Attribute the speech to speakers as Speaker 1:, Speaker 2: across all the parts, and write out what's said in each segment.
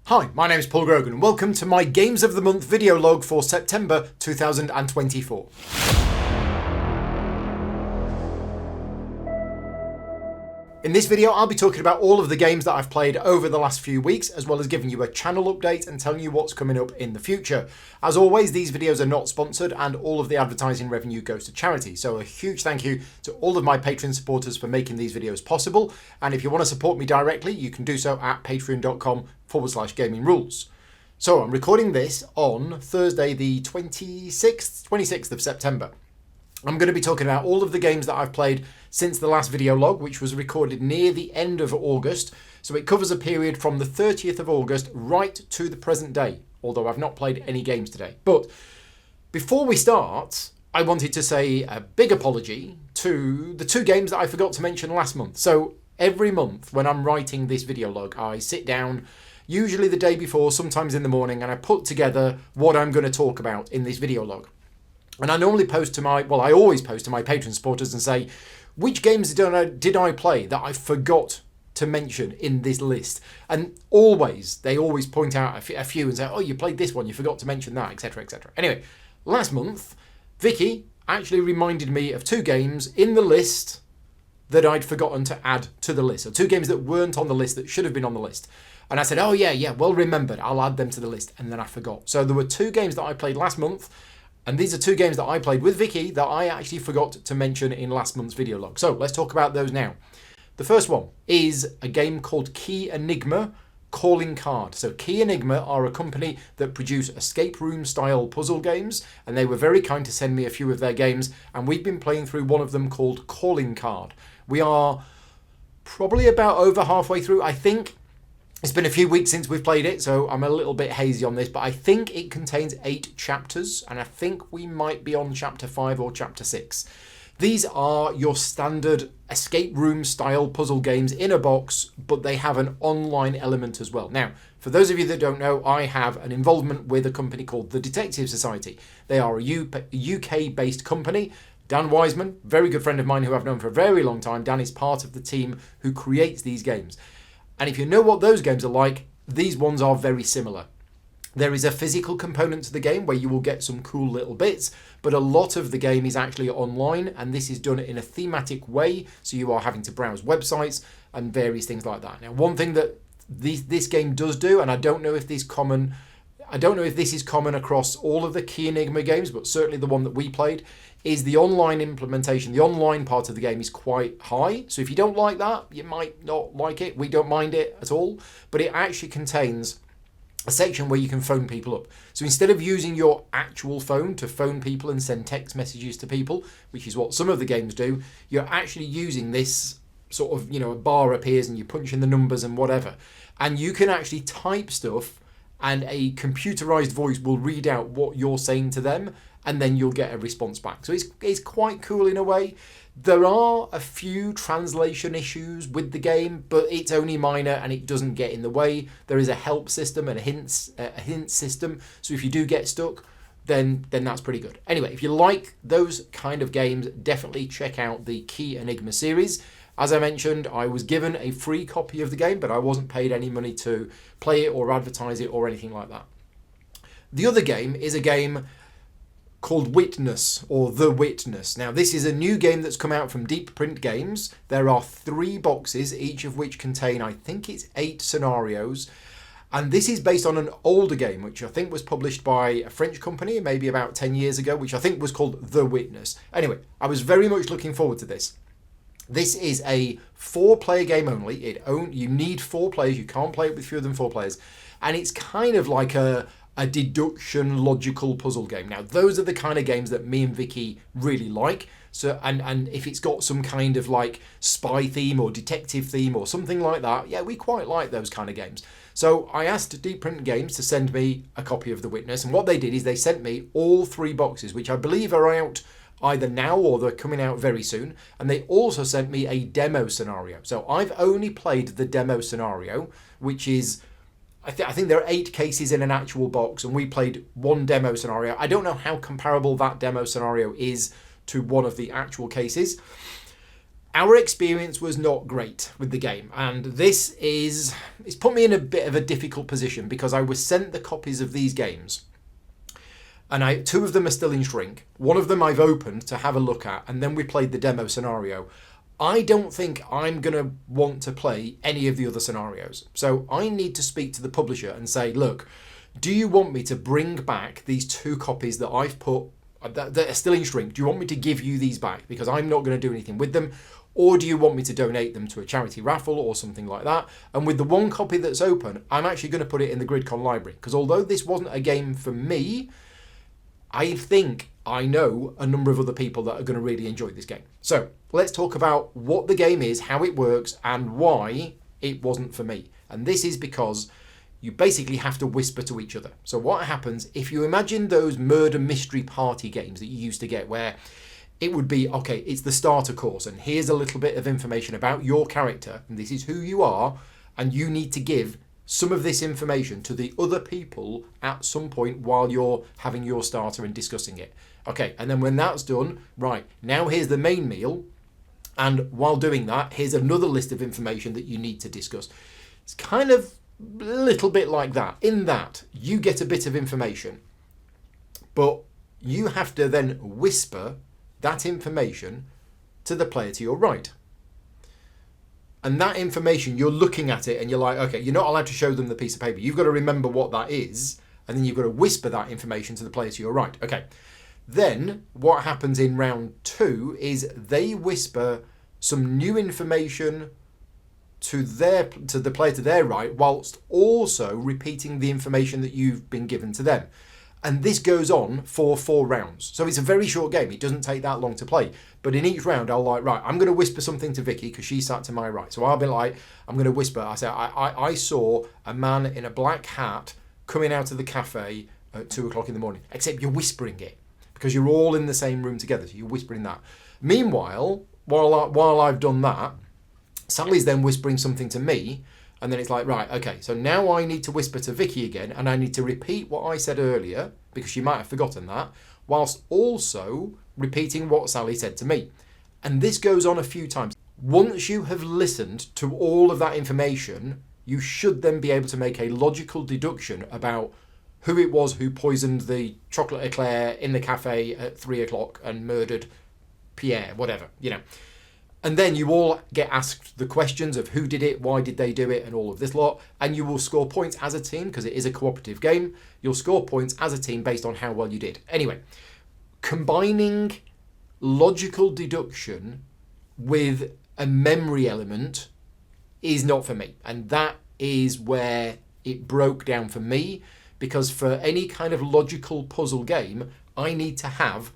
Speaker 1: Hi, my name is Paul Grogan and welcome to my Games of the Month video log for September 2024. In this video, I'll be talking about all of the games that I've played over the last few weeks, as well as giving you a channel update and telling you what's coming up in the future. As always, these videos are not sponsored and all of the advertising revenue goes to charity. So a huge thank you to all of my Patreon supporters for making these videos possible. And if you want to support me directly, you can do so at patreon.com/gaming rules. So I'm recording this on Thursday, the 26th of September. I'm going to be talking about all of the games that I've played since the last video log, which was recorded near the end of August. So it covers a period from the 30th of August right to the present day, although I've not played any games today. But before we start, I wanted to say a big apology to the two games that I forgot to mention last month. So every month when I'm writing this video log, I sit down, usually the day before, sometimes in the morning, and I put together what I'm going to talk about in this video log. And I normally post to I always post to my Patreon supporters and say, which games did I play that I forgot to mention in this list? And they always point out a few and say, oh, you played this one, you forgot to mention that, etc., etc. Anyway, last month, Vicky actually reminded me of two games in the list that I'd forgotten to add to the list. So two games that weren't on the list that should have been on the list. And I said, oh yeah, well remembered, I'll add them to the list. And then I forgot. So there were two games that I played last month. And these are two games that I played with Vicky that I actually forgot to mention in last month's video log. So let's talk about those now. The first one is a game called Key Enigma Calling Card. So Key Enigma are a company that produce escape room style puzzle games, and they were very kind to send me a few of their games, and we've been playing through one of them called Calling Card. We are probably about over halfway through, I think. It's been a few weeks since we've played it, so I'm a little bit hazy on this, but I think it contains 8 chapters, and I think we might be on chapter 5 or chapter 6. These are your standard escape room style puzzle games in a box, but they have an online element as well. Now, for those of you that don't know, I have an involvement with a company called the Detective Society. They are a UK-based company. Dan Wiseman, very good friend of mine who I've known for a very long time. Dan is part of the team who creates these games. And if you know what those games are like, these ones are very similar. There is a physical component to the game where you will get some cool little bits, but a lot of the game is actually online, and this is done in a thematic way, so you are having to browse websites and various things like that. Now, one thing that this game does do, and I don't know if this is common across all of the Key Enigma games, but certainly the one that we played, is the online implementation. The online part of the game is quite high. So if you don't like that, you might not like it. We don't mind it at all. But it actually contains a section where you can phone people up. So instead of using your actual phone to phone people and send text messages to people, which is what some of the games do, you're actually using this sort of, a bar appears and you punch in the numbers and whatever. And you can actually type stuff and a computerized voice will read out what you're saying to them, and then you'll get a response back. So it's quite cool in a way. There are a few translation issues with the game, but it's only minor and it doesn't get in the way. There is a help system and a hint system, so if you do get stuck, then that's pretty good. Anyway, if you like those kind of games, definitely check out the Key Enigma series. As I mentioned, I was given a free copy of the game, but I wasn't paid any money to play it or advertise it or anything like that. The other game is a game called Witness, or The Witness. Now, this is a new game that's come out from Deep Print Games. There are 3 boxes, each of which contain, I think it's 8 scenarios. And this is based on an older game, which I think was published by a French company, maybe about 10 years ago, which I think was called The Witness. Anyway, I was very much looking forward to this. This is a 4-player game only. You need 4 players. You can't play it with fewer than 4 players. And it's kind of like a deduction logical puzzle game. Now, those are the kind of games that me and Vicky really like. So, and if it's got some kind of like spy theme or detective theme or something like that, yeah, we quite like those kind of games. So I asked Deep Print Games to send me a copy of The Witness, and what they did is they sent me all 3 boxes, which I believe are out either now or they're coming out very soon. And they also sent me a demo scenario. So I've only played the demo scenario, which is, I think there are 8 cases in an actual box, and we played one demo scenario. I don't know how comparable that demo scenario is to one of the actual cases. Our experience was not great with the game, and it's put me in a bit of a difficult position because I was sent the copies of these games, and two of them are still in shrink. One of them I've opened to have a look at, and then we played the demo scenario. I don't think I'm going to want to play any of the other scenarios. So I need to speak to the publisher and say, look, do you want me to bring back these two copies that I've put that are still in shrink? Do you want me to give you these back because I'm not going to do anything with them? Or do you want me to donate them to a charity raffle or something like that? And with the one copy that's open, I'm actually going to put it in the GridCon library. Because although this wasn't a game for me, I think I know a number of other people that are going to really enjoy this game. So let's talk about what the game is, how it works, and why it wasn't for me. And this is because you basically have to whisper to each other. So what happens, if you imagine those murder mystery party games that you used to get where it would be, okay, it's the starter course and here's a little bit of information about your character and this is who you are, and you need to give some of this information to the other people at some point while you're having your starter and discussing it. Okay, and then when that's done, right, now here's the main meal, and while doing that, here's another list of information that you need to discuss. It's kind of a little bit like that, in that you get a bit of information, but you have to then whisper that information to the player to your right. And that information, you're looking at it and you're like, okay, you're not allowed to show them the piece of paper. You've got to remember what that is, and then you've got to whisper that information to the player to your right. Okay. Then what happens in round 2 is they whisper some new information to the player to their right, whilst also repeating the information that you've been given to them. And this goes on for 4 rounds. So it's a very short game. It doesn't take that long to play. But in each round, I'll like, right, I'm going to whisper something to Vicky because she sat to my right. So I'll be like, I'm going to whisper. I say, I saw a man in a black hat coming out of the cafe at 2 o'clock in the morning. Except you're whispering it because you're all in the same room together. So you're whispering that. Meanwhile, while I've done that, Sally's then whispering something to me. And then it's like, right, okay, so now I need to whisper to Vicky again, and I need to repeat what I said earlier, because she might have forgotten that, whilst also repeating what Sally said to me. And this goes on a few times. Once you have listened to all of that information, you should then be able to make a logical deduction about who it was who poisoned the chocolate eclair in the cafe at 3 o'clock and murdered Pierre, whatever, you know. And then you all get asked the questions of who did it, why did they do it, and all of this lot. And you will score points as a team, because it is a cooperative game. You'll score points as a team based on how well you did. Anyway, combining logical deduction with a memory element is not for me. And that is where it broke down for me, because for any kind of logical puzzle game, I need to have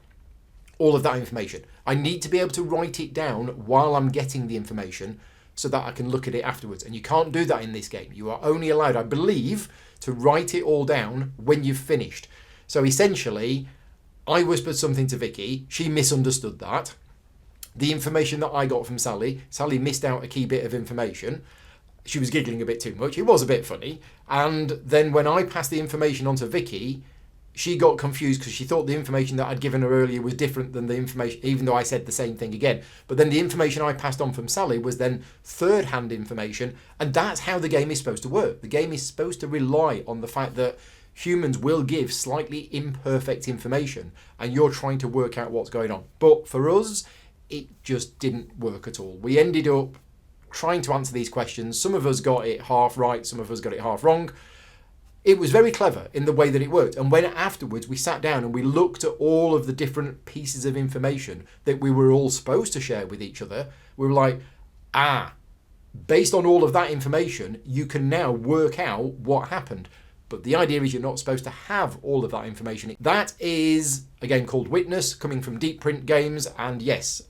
Speaker 1: all of that information. I need to be able to write it down while I'm getting the information so that I can look at it afterwards. And you can't do that in this game. You are only allowed, I believe, to write it all down when you've finished. So essentially, I whispered something to Vicky. She misunderstood that. The information that I got from Sally missed out a key bit of information. She was giggling a bit too much. It was a bit funny. And then when I passed the information on to Vicky, she got confused because she thought the information that I'd given her earlier was different than the information, even though I said the same thing again. But then the information I passed on from Sally was then third-hand information, and that's how the game is supposed to work. The game is supposed to rely on the fact that humans will give slightly imperfect information, and you're trying to work out what's going on. But for us, it just didn't work at all. We ended up trying to answer these questions. Some of us got it half right, some of us got it half wrong. It was very clever in the way that it worked. And when afterwards we sat down and we looked at all of the different pieces of information that we were all supposed to share with each other, we were like, based on all of that information, you can now work out what happened. But the idea is you're not supposed to have all of that information. That is a game called Witness, coming from Deep Print Games. And yes,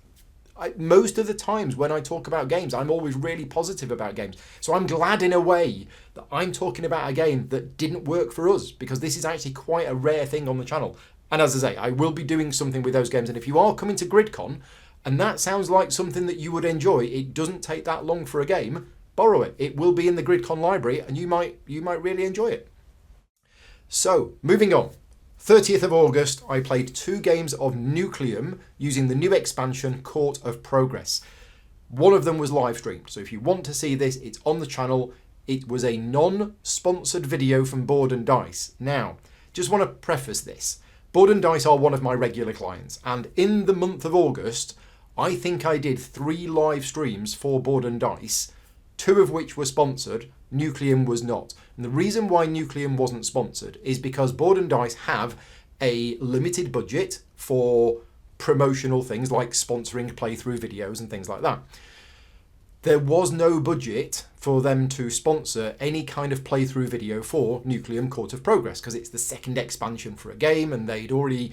Speaker 1: most of the times when I talk about games, I'm always really positive about games. So I'm glad in a way that I'm talking about a game that didn't work for us, because this is actually quite a rare thing on the channel. And as I say, I will be doing something with those games. And if you are coming to GridCon and that sounds like something that you would enjoy, it doesn't take that long for a game, borrow it. It will be in the GridCon library and you might really enjoy it. So moving on. 30th of August, I played 2 games of Nucleum using the new expansion, Court of Progress. One of them was live streamed. So if you want to see this, it's on the channel. It was a non-sponsored video from Board and Dice. Now, just want to preface this. Board and Dice are one of my regular clients, and in the month of August, I think I did 3 live streams for Board and Dice, 2 of which were sponsored. Nucleum was not. And the reason why Nucleum wasn't sponsored is because Board and Dice have a limited budget for promotional things like sponsoring playthrough videos and things like that. There was no budget for them to sponsor any kind of playthrough video for Nucleum Court of Progress, because it's the second expansion for a game, and they'd already,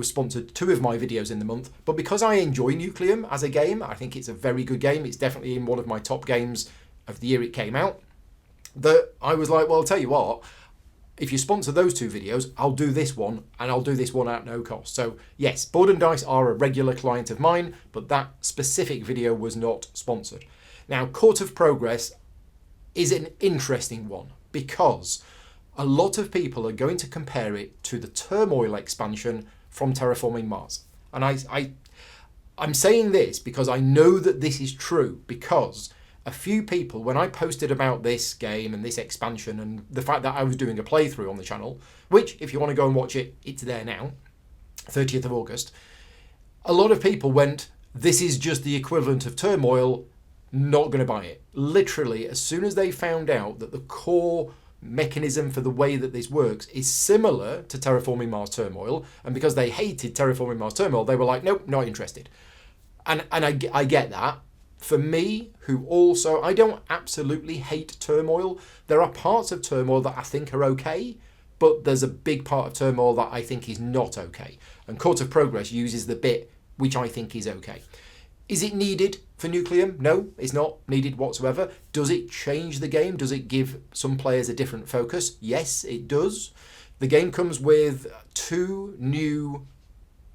Speaker 1: sponsored 2 of my videos in the month. But because I enjoy Nucleum as a game, I think it's a very good game. It's definitely in one of my top games of the year it came out. That I was like, well, I'll tell you what, if you sponsor those 2 videos, I'll do this one, and I'll do this one at no cost. So yes, Board and Dice are a regular client of mine, but that specific video was not sponsored. Now, Court of Progress is an interesting one because a lot of people are going to compare it to the Turmoil expansion from Terraforming Mars. And I'm saying this because I know that this is true, because a few people, when I posted about this game and this expansion and the fact that I was doing a playthrough on the channel, which if you want to go and watch it, it's there now, 30th of August, a lot of people went, this is just the equivalent of Turmoil, not going to buy it. Literally, as soon as they found out that the core mechanism for the way that this works is similar to Terraforming Mars Turmoil, and because they hated Terraforming Mars Turmoil, they were like, nope, not interested. And I get that. For me, who also, I don't absolutely hate Turmoil. There are parts of Turmoil that I think are okay, but there's a big part of Turmoil that I think is not okay. And Court of Progress uses the bit which I think is okay. Is it needed for Nucleum? No, it's not needed whatsoever. Does it change the game? Does it give some players a different focus? Yes, it does. The game comes with 2 new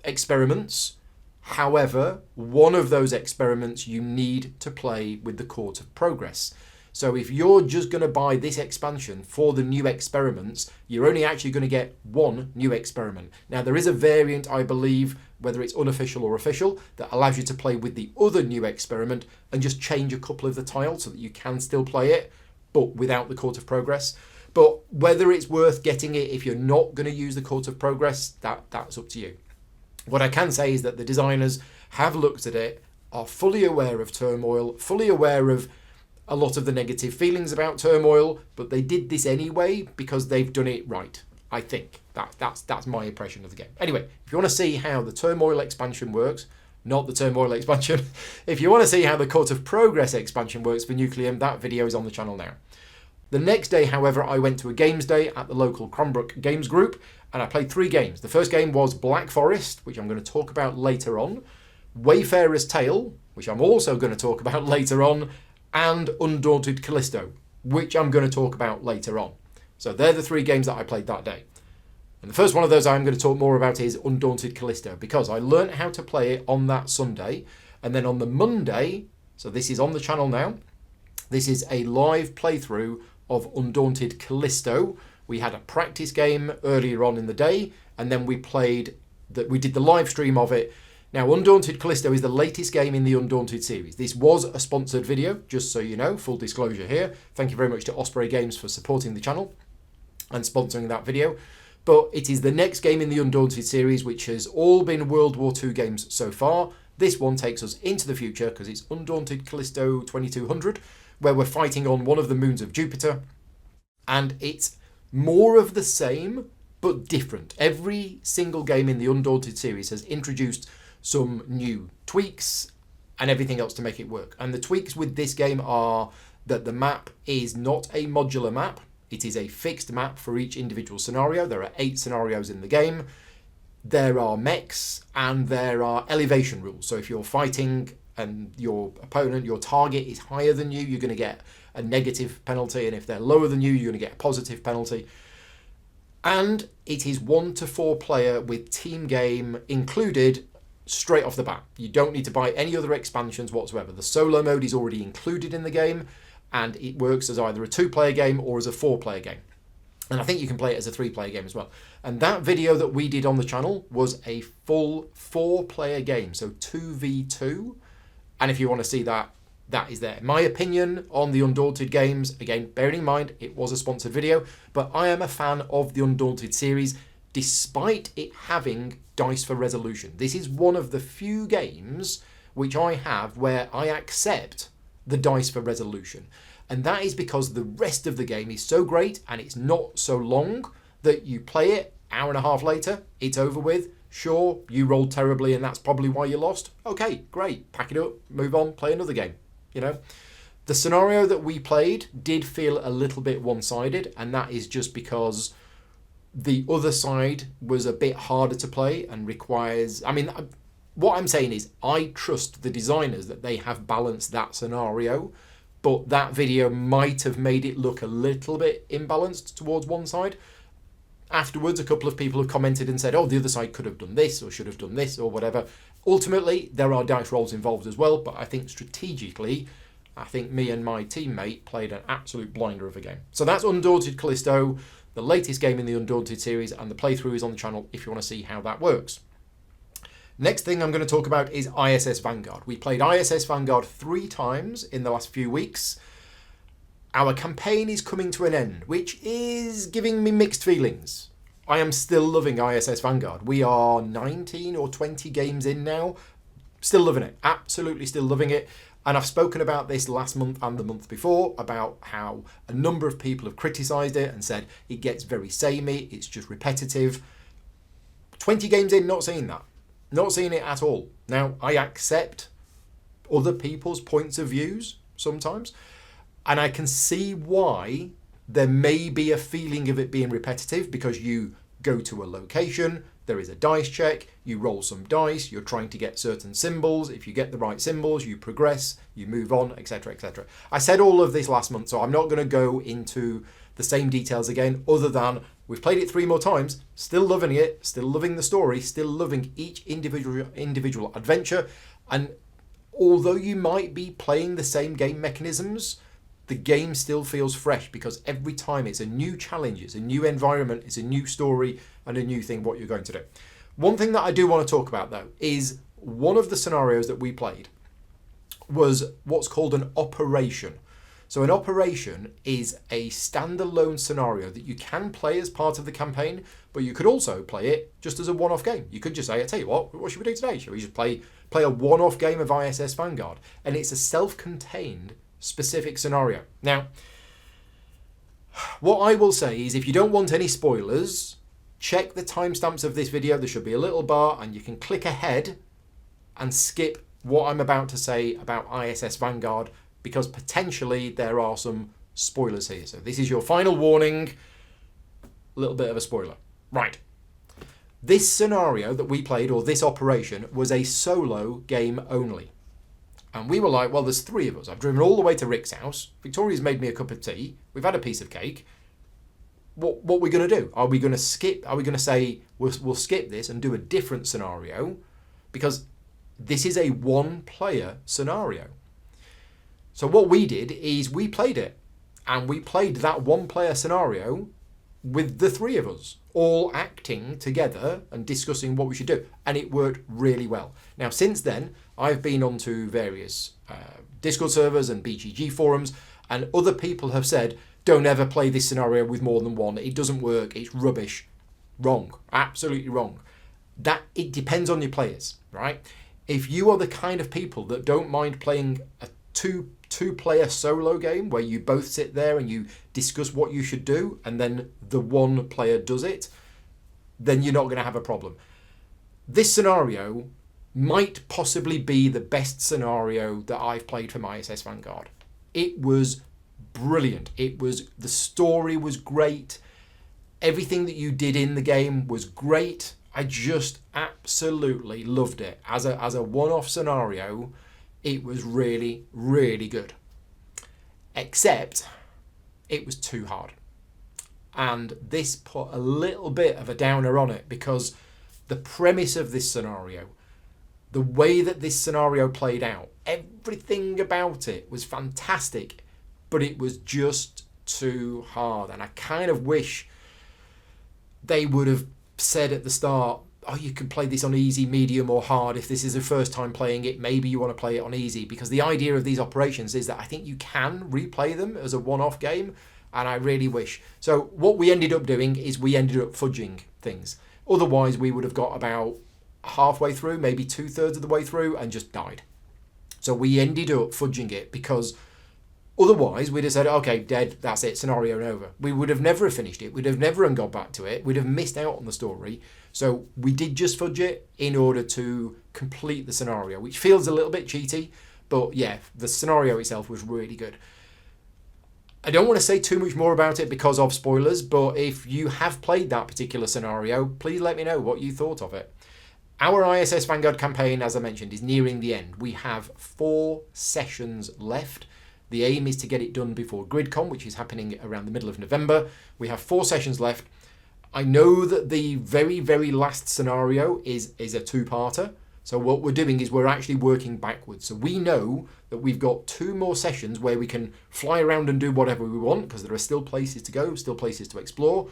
Speaker 1: experiments. However, one of those experiments you need to play with the Court of Progress. So if you're just going to buy this expansion for the new experiments, you're only actually going to get 1 new experiment. Now, there is a variant, I believe, whether it's unofficial or official, that allows you to play with the other new experiment and just change a couple of the tiles so that you can still play it, but without the Court of Progress. But whether it's worth getting it if you're not going to use the Court of Progress, that's up to you. What I can say is that the designers have looked at it, are fully aware of Turmoil, fully aware of a lot of the negative feelings about Turmoil, but they did this anyway because they've done it right. I think that's my impression of the game. Anyway, if you want to see how the Turmoil expansion works, not the Turmoil expansion, if you want to see how the Court of Progress expansion works for Nucleum, that video is on the channel now. The next day, however, I went to a games day at the local Cranbrook Games Group, and I played 3 games. The first game was Black Forest, which I'm going to talk about later on, Wayfarer's Tale, which I'm also going to talk about later on, and Undaunted Callisto, which I'm going to talk about later on. So they're the 3 games that I played that day. And the first one of those I'm going to talk more about is Undaunted Callisto, because I learned how to play it on that Sunday, and then on the Monday, so this is on the channel now, this is a live playthrough of Undaunted Callisto. We had a practice game earlier on in the day, and then we did the live stream of it. Now, Undaunted Callisto is the latest game in the Undaunted series. This was a sponsored video, just so you know, full disclosure here. Thank you very much to Osprey Games for supporting the channel and sponsoring that video. But it is the next game in the Undaunted series, which has all been World War II games so far. This one takes us into the future because it's Undaunted Callisto 2200, where we're fighting on one of the moons of Jupiter. And it's more of the same, but different. Every single game in the Undaunted series has introduced some new tweaks and everything else to make it work. And the tweaks with this game are that the map is not a modular map. It is a fixed map for each individual scenario. There are 8 scenarios in the game. There are mechs and there are elevation rules. So if you're fighting and your opponent, your target is higher than you, you're going to get a negative penalty. And if they're lower than you, you're going to get a positive penalty. And it is 1 to 4 player with team game included straight off the bat. You don't need to buy any other expansions whatsoever. The solo mode is already included in the game, and it works as either a 2-player game or as a 4-player game. And I think you can play it as a 3-player game as well. And that video that we did on the channel was a full 4-player game, so 2v2. And if you want to see that, that is there. My opinion on the Undaunted games, again, bearing in mind it was a sponsored video, but I am a fan of the Undaunted series, despite it having dice for resolution. This is one of the few games which I have where I accept the dice for resolution. And that is because the rest of the game is so great and it's not so long that you play it, hour and a half later, it's over with. Sure, you rolled terribly and that's probably why you lost. Okay, great. Pack it up, move on, play another game. You know, the scenario that we played did feel a little bit one-sided, and that is just because the other side was a bit harder to play and requires... I mean, what I'm saying is I trust the designers that they have balanced that scenario, but that video might have made it look a little bit imbalanced towards one side. Afterwards, a couple of people have commented and said, oh, the other side could have done this or should have done this or whatever. Ultimately, there are dice rolls involved as well, but I think strategically, I think me and my teammate played an absolute blinder of a game. So that's Undaunted Callisto, the latest game in the Undaunted series, and the playthrough is on the channel if you want to see how that works. Next thing I'm going to talk about is ISS Vanguard. We played ISS Vanguard 3 times in the last few weeks. Our campaign is coming to an end, which is giving me mixed feelings. I am still loving ISS Vanguard. We are 19 or 20 games in now. Still loving it. Absolutely still loving it. And I've spoken about this last month and the month before, about how a number of people have criticised it and said it gets very samey, it's just repetitive. 20 games in, not seeing that. Not seeing it at all. Now, I accept other people's points of views sometimes, and I can see why there may be a feeling of it being repetitive, because you go to a location, there is a dice check, you roll some dice, you're trying to get certain symbols. If you get the right symbols, you progress, you move on, etc., etc. I said all of this last month, so I'm not going to go into the same details again, other than we've played it 3 more times, still loving it, still loving the story, still loving each individual adventure. And although you might be playing the same game mechanisms, the game still feels fresh, because every time it's a new challenge, it's a new environment, it's a new story and a new thing what you're going to do. One thing that I do want to talk about though is one of the scenarios that we played was what's called an operation. So an operation is a standalone scenario that you can play as part of the campaign, but you could also play it just as a one-off game. You could just say, I tell you what should we do today? Should we just play a one-off game of ISS Vanguard? And it's a self-contained specific scenario. Now, what I will say is, if you don't want any spoilers, check the timestamps of this video. There should be a little bar and you can click ahead and skip what I'm about to say about ISS Vanguard, because potentially there are some spoilers here. So this is your final warning, a little bit of a spoiler. Right. This scenario that we played, or this operation, was a solo game only. And we were like, well, there's 3 of us. I've driven all the way to Rick's house. Victoria's made me a cup of tea. We've had a piece of cake. What are we going to do? Are we going to skip? Are we going to say we'll skip this and do a different scenario? Because this is a 1-player scenario. So what we did is we played it. And we played that 1-player scenario with the 3 of us, all acting together and discussing what we should do. And it worked really well. Now, since then, I've been onto various Discord servers and BGG forums, and other people have said, don't ever play this scenario with more than 1. It doesn't work. It's rubbish. Wrong. Absolutely wrong. That it depends on your players, right? If you are the kind of people that don't mind playing a two-player solo game where you both sit there and you discuss what you should do, and then the one player does it, then you're not going to have a problem. This scenario might possibly be the best scenario that I've played from ISS Vanguard. It was brilliant. The story was great. Everything that you did in the game was great. I just absolutely loved it. As a one-off scenario, it was really, really good. Except it was too hard. And this put a little bit of a downer on it, because the premise of this scenario, the way that this scenario played out, everything about it was fantastic, but it was just too hard. And I kind of wish they would have said at the start, oh, you could play this on easy, medium or hard. If this is the first time playing it, maybe you want to play it on easy, because the idea of these operations is that I think you can replay them as a one-off game, and I really wish. So what we ended up doing is we ended up fudging things. Otherwise, we would have got about halfway through, maybe 2/3 of the way through, and just died. So we ended up fudging it, because otherwise we'd have said, okay, dead, that's it, scenario over. We would have never finished it. We'd have never gone back to it. We'd have missed out on the story. So we did just fudge it in order to complete the scenario, which feels a little bit cheaty, but yeah, the scenario itself was really good. I don't want to say too much more about it because of spoilers, but if you have played that particular scenario, please let me know what you thought of it. Our ISS Vanguard campaign, as I mentioned, is nearing the end. We have 4 sessions left. The aim is to get it done before GridCon, which is happening around the middle of November. We have 4 sessions left. I know that the very, very last scenario is a 2-parter. So what we're doing is we're actually working backwards. So we know that we've got 2 more sessions where we can fly around and do whatever we want, because there are still places to go, still places to explore.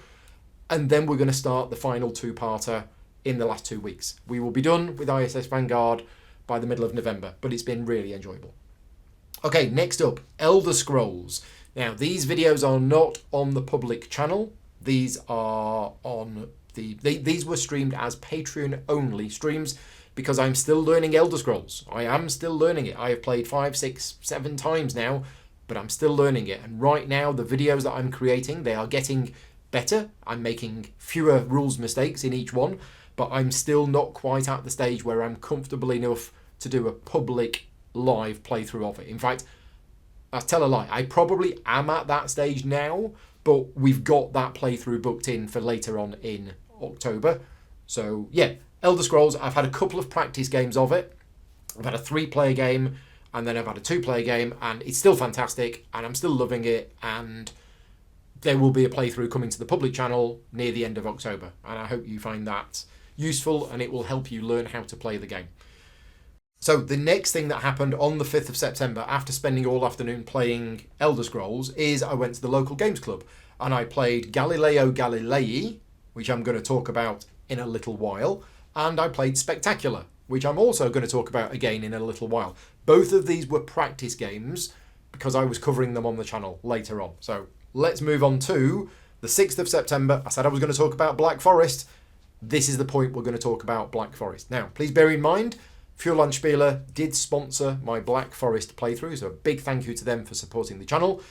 Speaker 1: And then we're going to start the final 2-parter in the last 2 weeks. We will be done with ISS Vanguard by the middle of November, but it's been really enjoyable. Okay, next up, Elder Scrolls. Now, these videos are not on the public channel. These are on these were streamed as Patreon only streams, because I'm still learning Elder Scrolls. I am still learning it. I have played 5, 6, 7 times now, but I'm still learning it. And right now, the videos that I'm creating, they are getting better. I'm making fewer rules mistakes in each one, but I'm still not quite at the stage where I'm comfortable enough to do a public live playthrough of it. In fact, I tell a lie, I probably am at that stage now, but we've got that playthrough booked in for later on in October. So yeah, Elder Scrolls, I've had a couple of practice games of it. I've had a 3-player game, and then I've had a 2-player game, and it's still fantastic, and I'm still loving it, and there will be a playthrough coming to the public channel near the end of October, and I hope you find that useful, and it will help you learn how to play the game. So the next thing that happened on the 5th of September, after spending all afternoon playing Elder Scrolls, is I went to the local games club and I played Galileo Galilei, which I'm going to talk about in a little while, and I played Spectacular, which I'm also going to talk about again in a little while. Both of these were practice games because I was covering them on the channel later on. So let's move on to the 6th of September. I said I was going to talk about Black Forest. This is the point we're going to talk about Black Forest. Now, please bear in mind, Fuelandspieler did sponsor my Black Forest playthrough, so a big thank you to them for supporting the channel.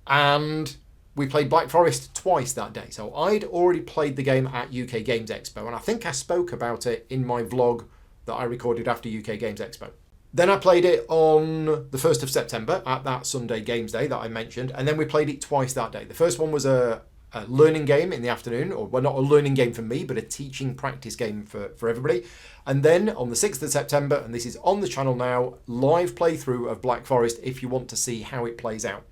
Speaker 1: And we played Black Forest twice that day. So I'd already played the game at UK Games Expo, and I think I spoke about it in my vlog that I recorded after UK Games Expo. Then I played it on the 1st of September at that Sunday Games Day that I mentioned, and then we played it twice that day. The first one was a learning game in the afternoon, or well, not a learning game for me, but a teaching practice game for everybody. And then on the 6th of September, and this is on the channel now, live playthrough of Black Forest if you want to see how it plays out.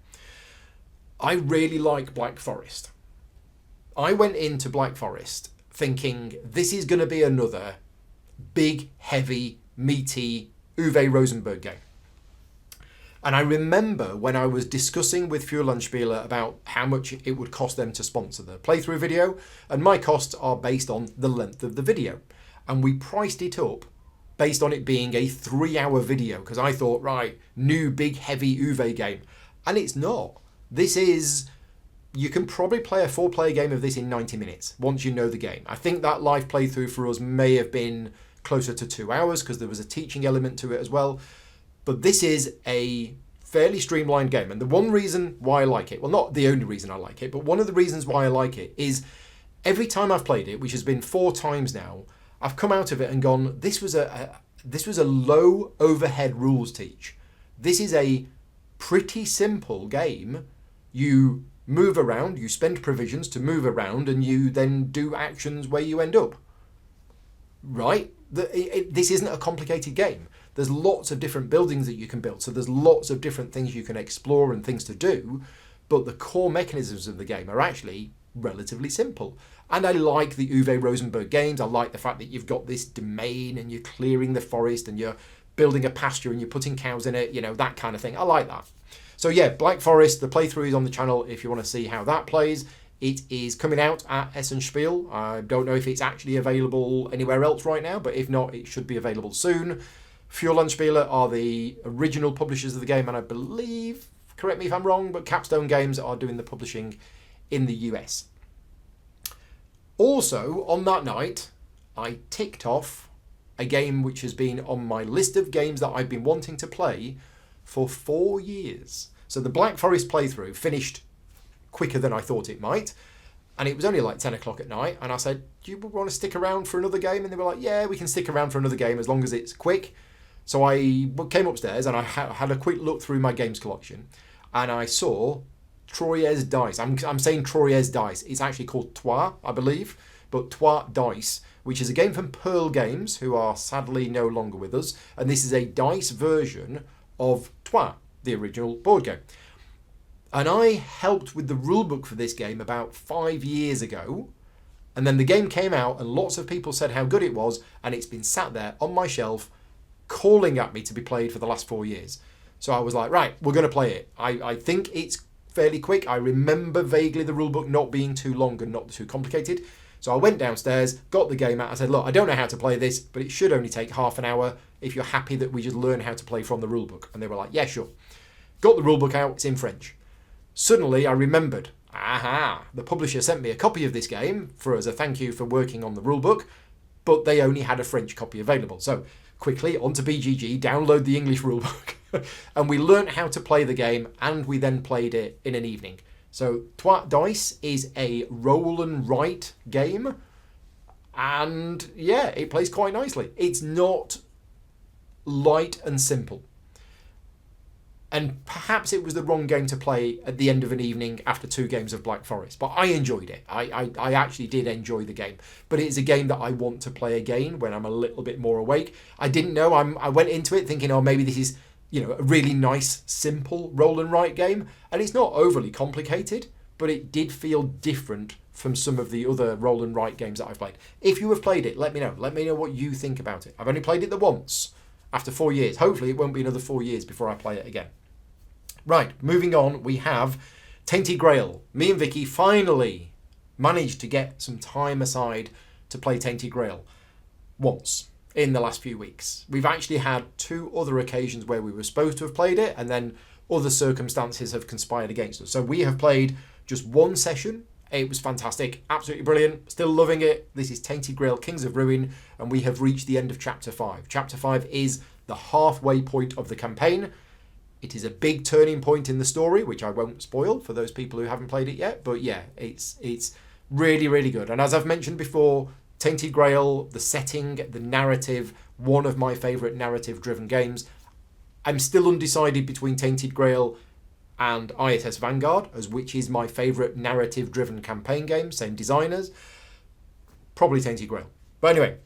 Speaker 1: I really like Black Forest. I went into Black Forest thinking this is going to be another big, heavy, meaty Uwe Rosenberg game. And I remember when I was discussing with Fuelandspieler about how much it would cost them to sponsor the playthrough video, and my costs are based on the length of the video. And we priced it up based on it being a 3-hour video, because I thought, right, new big heavy Uwe game. And it's not. This is, you can probably play a 4-player game of this in 90 minutes once you know the game. I think that live playthrough for us may have been closer to 2 hours because there was a teaching element to it as well. But this is a fairly streamlined game. And the one reason why I like it, well, not the only reason I like it, but one of the reasons why I like it is every time I've played it, which has been 4 times now, I've come out of it and gone, this was a low overhead rules teach. This is a pretty simple game. You move around, you spend provisions to move around, and you then do actions where you end up. Right? This isn't a complicated game. There's lots of different buildings that you can build, so there's lots of different things you can explore and things to do, but the core mechanisms of the game are actually relatively simple. And I like the Uwe Rosenberg games. I like the fact that you've got this domain and you're clearing the forest and you're building a pasture and you're putting cows in it, you know, that kind of thing. I like that. So yeah, Black Forest, the playthrough is on the channel if you want to see how that plays. It is coming out at Essen. I don't know if it's actually available anywhere else right now, but if not, it should be available soon. Fuel are the original publishers of the game, and I believe, correct me if I'm wrong, but Capstone Games are doing the publishing in the US. Also, on that night, I ticked off a game which has been on my list of games that I've been wanting to play for 4 years. So the Black Forest playthrough finished quicker than I thought it might, and it was only like 10 o'clock at night, and I said, do you want to stick around for another game? And they were like, yeah, we can stick around for another game as long as it's quick. So I came upstairs and I had a quick look through my games collection, and I saw Troyes Dice. I'm saying Troyes Dice. It's actually called Trois, I believe, but Trois Dice, which is a game from Pearl Games, who are sadly no longer with us, and this is a dice version of Trois, the original board game. And I helped with the rulebook for this game about 5 years ago, and then the game came out and lots of people said how good it was, and it's been sat there on my shelf calling at me to be played for the last 4 years. So I was like, right, we're going to play it. I think it's fairly quick. I remember vaguely the rulebook not being too long and not too complicated. So I went downstairs, got the game out. I said, look, I don't know how to play this, but it should only take half an hour if you're happy that we just learn how to play from the rulebook. And they were like, yeah, sure. Got the rulebook out. It's in French. Suddenly I remembered, the publisher sent me a copy of this game as a thank you for working on the rulebook, but they only had a French copy available. So quickly onto BGG, download the English rulebook, and we learnt how to play the game, and we then played it in an evening. So Trois Dice is a roll and write game, and yeah, it plays quite nicely. It's not light and simple. And perhaps it was the wrong game to play at the end of an evening after 2 games of Black Forest. But I enjoyed it. I actually did enjoy the game. But it's a game that I want to play again when I'm a little bit more awake. I didn't know. I went into it thinking, oh, maybe this is, a really nice, simple roll and write game. And it's not overly complicated, but it did feel different from some of the other roll and write games that I've played. If you have played it, let me know. Let me know what you think about it. I've only played it the once after 4 years. Hopefully it won't be another 4 years before I play it again. Right, moving on, we have Tainted Grail. Me and Vicky finally managed to get some time aside to play Tainted Grail once in the last few weeks. We've actually had 2 other occasions where we were supposed to have played it, and then other circumstances have conspired against us. So we have played just 1 session. It was fantastic, absolutely brilliant, still loving it. This is Tainted Grail Kings of Ruin, and we have reached the end of Chapter 5. Chapter 5 is the halfway point of the campaign. It is a big turning point in the story, which I won't spoil for those people who haven't played it yet. But yeah, it's really, really good. And as I've mentioned before, Tainted Grail, the setting, the narrative, one of my favourite narrative-driven games. I'm still undecided between Tainted Grail and ISS Vanguard, as which is my favourite narrative-driven campaign game. Same designers. Probably Tainted Grail. But anyway,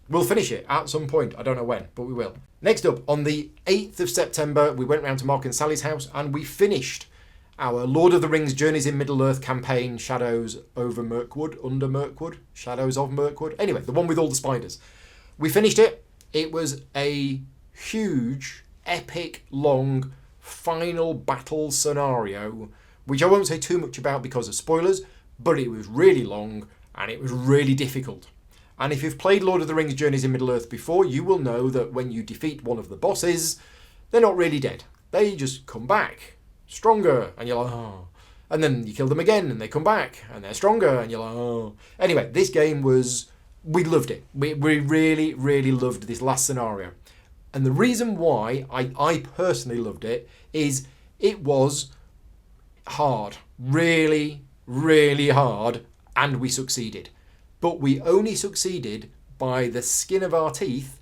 Speaker 1: we'll finish it at some point. I don't know when, but we will. Next up, on the 8th of September, we went round to Mark and Sally's house and we finished our Lord of the Rings Journeys in Middle-earth campaign, Shadows over Mirkwood, under Mirkwood, Shadows of Mirkwood. Anyway, the one with all the spiders. We finished it. It was a huge, epic, long, final battle scenario, which I won't say too much about because of spoilers, but it was really long and it was really difficult. And if you've played Lord of the Rings Journeys in Middle-earth before, you will know that when you defeat one of the bosses, they're not really dead. They just come back stronger, and you're like, oh. And then you kill them again, and they come back, and they're stronger, and you're like, oh. Anyway, this game we loved it. We really, really loved this last scenario. And the reason why I personally loved it is it was hard. Really, really hard, and we succeeded. But we only succeeded by the skin of our teeth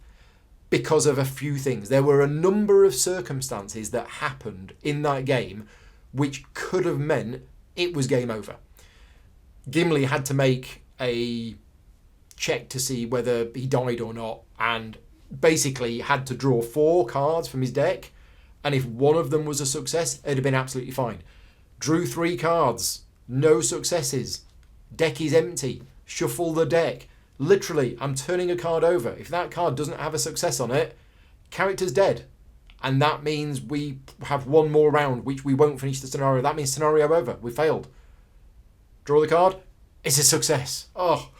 Speaker 1: because of a few things. There were a number of circumstances that happened in that game which could have meant it was game over. Gimli had to make a check to see whether he died or not, and basically had to draw 4 cards from his deck, and if one of them was a success, it'd have been absolutely fine. Drew 3 cards, no successes, deck is empty. Shuffle the deck. Literally, I'm turning a card over. If that card doesn't have a success on it, character's dead. And that means we have one more round, which we won't finish the scenario. That means scenario over. We failed. draw the card, it's a success. Oh,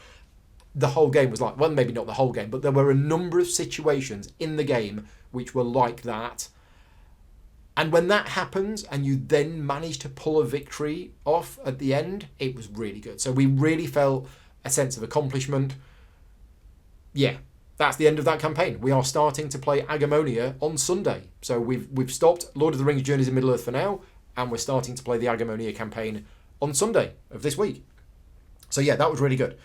Speaker 1: the whole game was like, well, maybe not the whole game, but there were a number of situations in the game which were like that. And when that happens and you then manage to pull a victory off at the end, it was really good. So we really felt a sense of accomplishment. Yeah, that's the end of that campaign. We are starting to play Agamonia on Sunday. So we've stopped Lord of the Rings Journeys in Middle-earth for now, and we're starting to play the Agamonia campaign on Sunday of this week. So yeah, that was really good.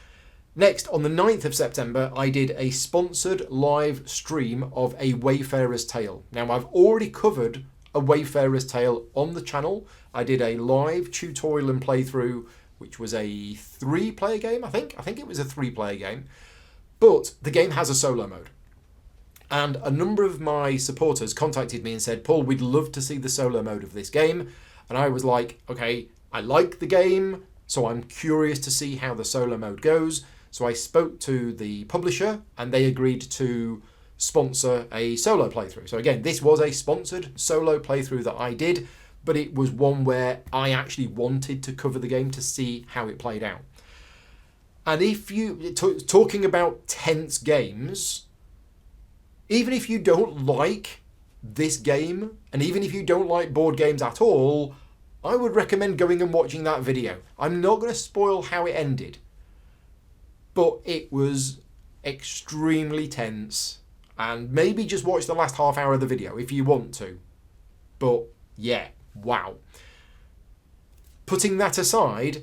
Speaker 1: Next, on the 9th of September, I did a sponsored live stream of A Wayfarer's Tale. Now, I've already covered A Wayfarer's Tale on the channel. I did a live tutorial and playthrough, which was a 3-player game, I think. I think it was a 3-player game. But the game has a solo mode. And a number of my supporters contacted me and said, Paul, we'd love to see the solo mode of this game. And I was like, okay, I like the game, so I'm curious to see how the solo mode goes. So I spoke to the publisher and they agreed to sponsor a solo playthrough. So again, this was a sponsored solo playthrough that I did, but it was one where I actually wanted to cover the game to see how it played out. And if you, talking about tense games, even if you don't like this game, and even if you don't like board games at all, I would recommend going and watching that video. I'm not going to spoil how it ended, but it was extremely tense, and maybe just watch the last half hour of the video if you want to. But yeah, wow. Putting that aside,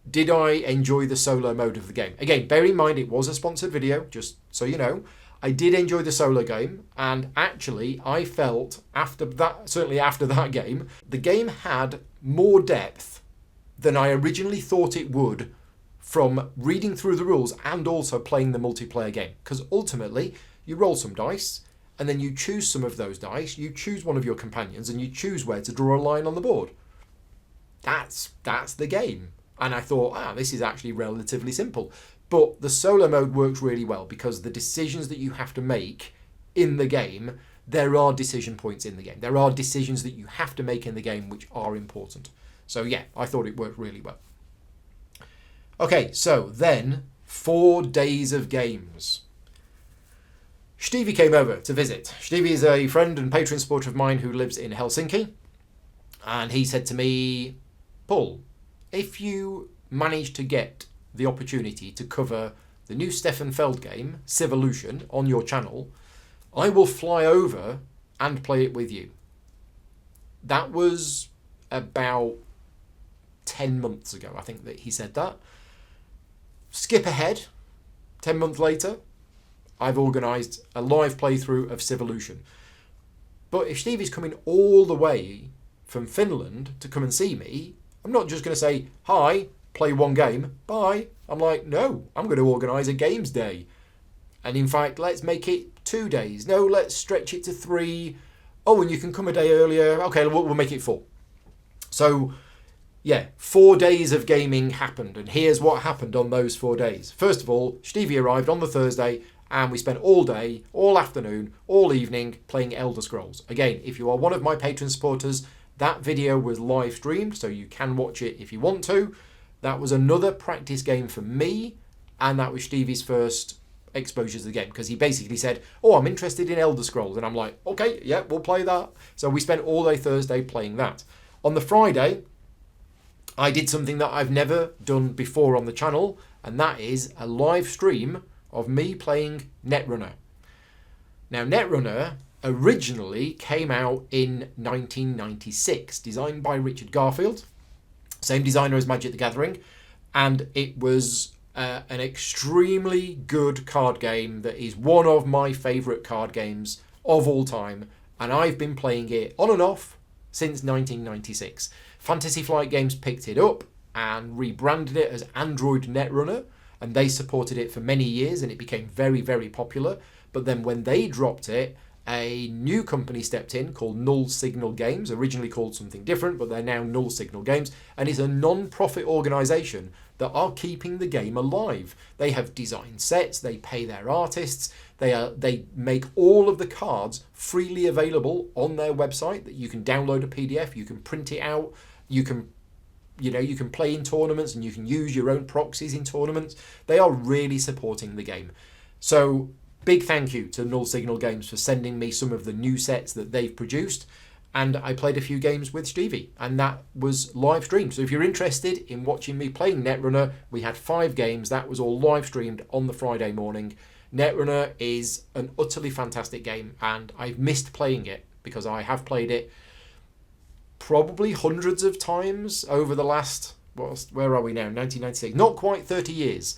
Speaker 1: did I enjoy the solo mode of the game? Again, bear in mind it was a sponsored video, just so you know. I did enjoy the solo game, and actually I felt after that, certainly after that game, the game had more depth than I originally thought it would from reading through the rules and also playing the multiplayer game. Because ultimately, you roll some dice, and then you choose some of those dice, you choose one of your companions, and you choose where to draw a line on the board. That's the game. And I thought, this is actually relatively simple. But the solo mode works really well because the decisions that you have to make in the game, there are decision points in the game. There are decisions that you have to make in the game which are important. So yeah, I thought it worked really well. Okay, so then 4 days of games. Stevie came over to visit. Stevie is a friend and patron supporter of mine who lives in Helsinki. And he said to me, Paul, if you manage to get the opportunity to cover the new Stefan Feld game, Civolution, on your channel, I will fly over and play it with you. That was about 10 months ago, I think that he said that. Skip ahead, 10 months later, I've organised a live playthrough of Civolution. But if Stevie's coming all the way from Finland to come and see me, I'm not just going to say, hi, play one game, bye. I'm like, no, I'm going to organise a games day. And in fact, let's make it 2 days. No, let's stretch it to 3. Oh, and you can come a day earlier. Okay, we'll make it 4. So, yeah, 4 days of gaming happened. And here's what happened on those 4 days. First of all, Stevie arrived on the Thursday and we spent all day, all afternoon, all evening playing Elder Scrolls. Again, if you are one of my patron supporters, that video was live streamed, so you can watch it if you want to. That was another practice game for me, and that was Stevie's first exposure to the game, because he basically said, oh, I'm interested in Elder Scrolls, and I'm like, okay, yeah, we'll play that. So we spent all day Thursday playing that. On the Friday, I did something that I've never done before on the channel, and that is a live stream of me playing Netrunner. Now, Netrunner originally came out in 1996, designed by Richard Garfield, same designer as Magic the Gathering, and it was an extremely good card game that is one of my favourite card games of all time, and I've been playing it on and off since 1996. Fantasy Flight Games picked it up and rebranded it as Android Netrunner, and they supported it for many years and it became very, very popular. But then when they dropped it, a new company stepped in called Null Signal Games, originally called something different, but they're now Null Signal Games, and it's a non-profit organisation that are keeping the game alive. They have design sets, they pay their artists, they make all of the cards freely available on their website that you can download a PDF, you can print it out, you can you know, you can play in tournaments and you can use your own proxies in tournaments. They are really supporting the game. So big thank you to Null Signal Games for sending me some of the new sets that they've produced. And I played a few games with Stevie, and that was live streamed. So if you're interested in watching me playing Netrunner, we had 5 games. That was all live streamed on the Friday morning. Netrunner is an utterly fantastic game, and I've missed playing it because I have played it probably hundreds of times over the last, where are we now, 1996, not quite 30 years.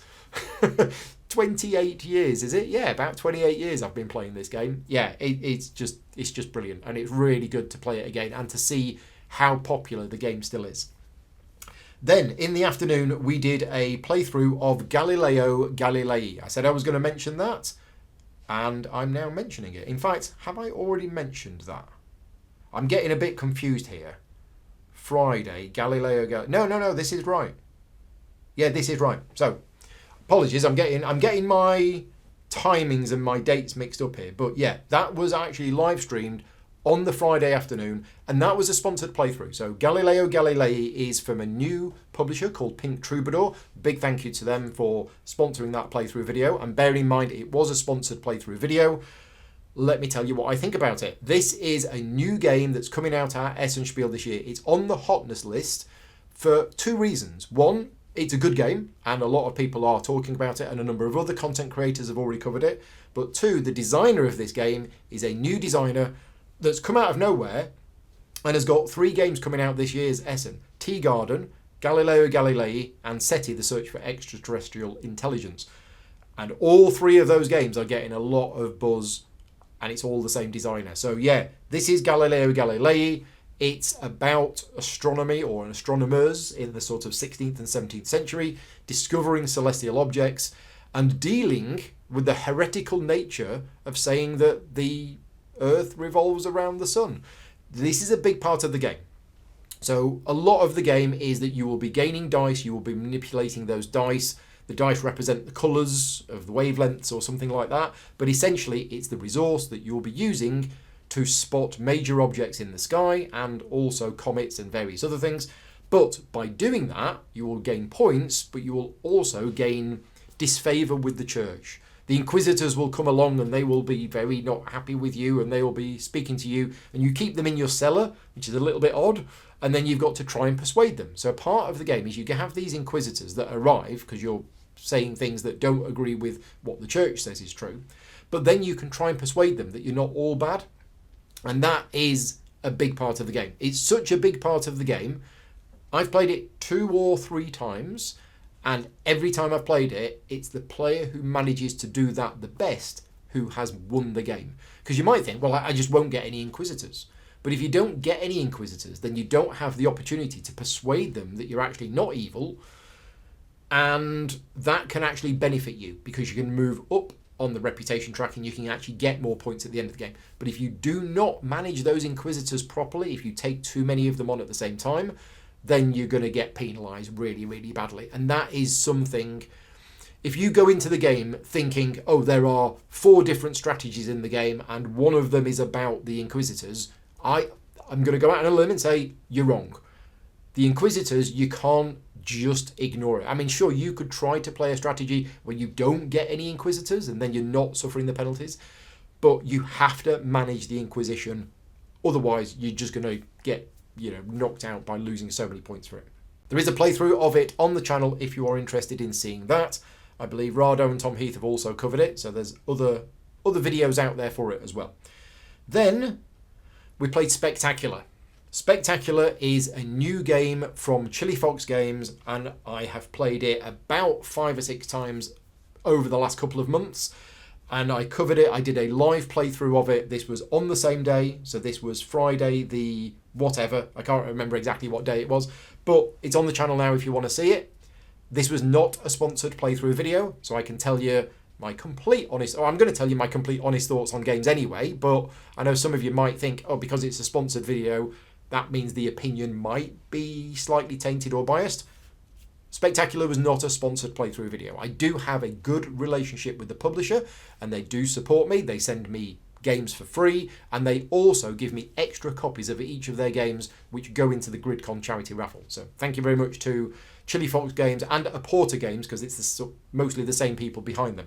Speaker 1: 28 years, is it? Yeah, about 28 years I've been playing this game. Yeah, it's just brilliant, and it's really good to play it again and to see how popular the game still is. Then, in the afternoon, we did a playthrough of Galileo Galilei. I said I was going to mention that, and I'm now mentioning it. In fact, have I already mentioned that? I'm getting a bit confused here. Friday, Galileo Galilei. No, this is right. Yeah, this is right. So, apologies, I'm getting my timings and my dates mixed up here. But yeah, that was actually live streamed on the Friday afternoon, and that was a sponsored playthrough. So Galileo Galilei is from a new publisher called Pink Troubadour. Big thank you to them for sponsoring that playthrough video. And bear in mind, it was a sponsored playthrough video. Let me tell you what I think about it. This is a new game that's coming out at Essen this year. It's on the hotness list for 2 reasons. One, it's a good game, and a lot of people are talking about it, and a number of other content creators have already covered it. But 2, the designer of this game is a new designer that's come out of nowhere and has got 3 games coming out this year's Essen. Tea Garden, Galileo Galilei, and S.E.T.I, the Search for Extraterrestrial Intelligence. And all 3 of those games are getting a lot of buzz, and it's all the same designer. So yeah, this is Galileo Galilei. It's about astronomy, or astronomers in the sort of 16th and 17th century, discovering celestial objects and dealing with the heretical nature of saying that the Earth revolves around the sun. This is a big part of the game. So a lot of the game is that you will be gaining dice, you will be manipulating those dice. The dice represent the colours of the wavelengths or something like that. But essentially, it's the resource that you'll be using to spot major objects in the sky and also comets and various other things. But by doing that, you will gain points, but you will also gain disfavour with the church. The Inquisitors will come along and they will be very not happy with you, and they will be speaking to you, and you keep them in your cellar, which is a little bit odd, and then you've got to try and persuade them. So part of the game is you can have these Inquisitors that arrive because you're saying things that don't agree with what the church says is true, but then you can try and persuade them that you're not all bad. And that is a big part of the game. It's such a big part of the game. I've played it 2 or 3 times, and every time I've played it, it's the player who manages to do that the best who has won the game. Because you might think, well, I just won't get any Inquisitors. But if you don't get any Inquisitors, then you don't have the opportunity to persuade them that you're actually not evil, and that can actually benefit you because you can move up on the reputation track and you can actually get more points at the end of the game. But if you do not manage those Inquisitors properly, if you take too many of them on at the same time, then you're going to get penalised really, really badly. And that is something, if you go into the game thinking, oh, there are 4 different strategies in the game and one of them is about the Inquisitors, I'm going to go out on a limb and say, you're wrong. The Inquisitors, you can't just ignore it. I mean, sure, you could try to play a strategy where you don't get any Inquisitors and then you're not suffering the penalties, but you have to manage the Inquisition. Otherwise, you're just going to get, knocked out by losing so many points for it. There is a playthrough of it on the channel if you are interested in seeing that. I believe Rado and Tom Heath have also covered it, so there's other videos out there for it as well. Then we played Spectacular. Spectacular is a new game from Chili Fox Games, and I have played it about 5 or 6 times over the last couple of months, and I covered it. I did a live playthrough of it. This was on the same day, so this was Friday the whatever. I can't remember exactly what day it was, but it's on the channel now if you want to see it. This was not a sponsored playthrough video, so I can tell you my complete honest, I'm going to tell you my complete honest thoughts on games anyway, but I know some of you might think, oh, because it's a sponsored video, that means the opinion might be slightly tainted or biased. Spectacular was not a sponsored playthrough video. I do have a good relationship with the publisher and they do support me. They send me games for free, and they also give me extra copies of each of their games which go into the GridCon charity raffle. So thank you very much to Chili Fox Games and Aporta Games, because it's mostly the same people behind them.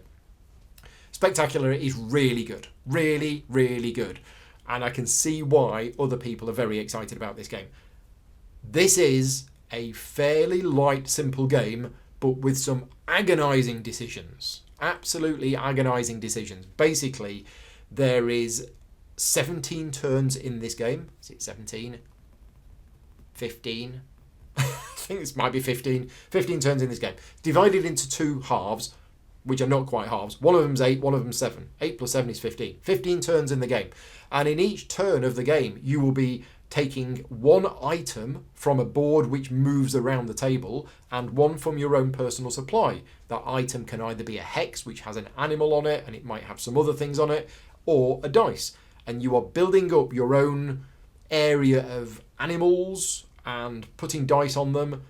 Speaker 1: Spectacular is really good. Really, really good. And I can see why other people are very excited about this game. This is a fairly light, simple game, but with some agonising decisions. Absolutely agonising decisions. Basically, there is 17 turns in this game. Is it 17? 15? I think this might be 15. 15 turns in this game. Divided into two halves, which are not quite halves. One of them's 8, one of them's 7. 8 plus 7 is 15. 15 turns in the game. And in each turn of the game, you will be taking one item from a board which moves around the table and one from your own personal supply. That item can either be a hex, which has an animal on it, and it might have some other things on it, or a dice. And you are building up your own area of animals and putting dice on them,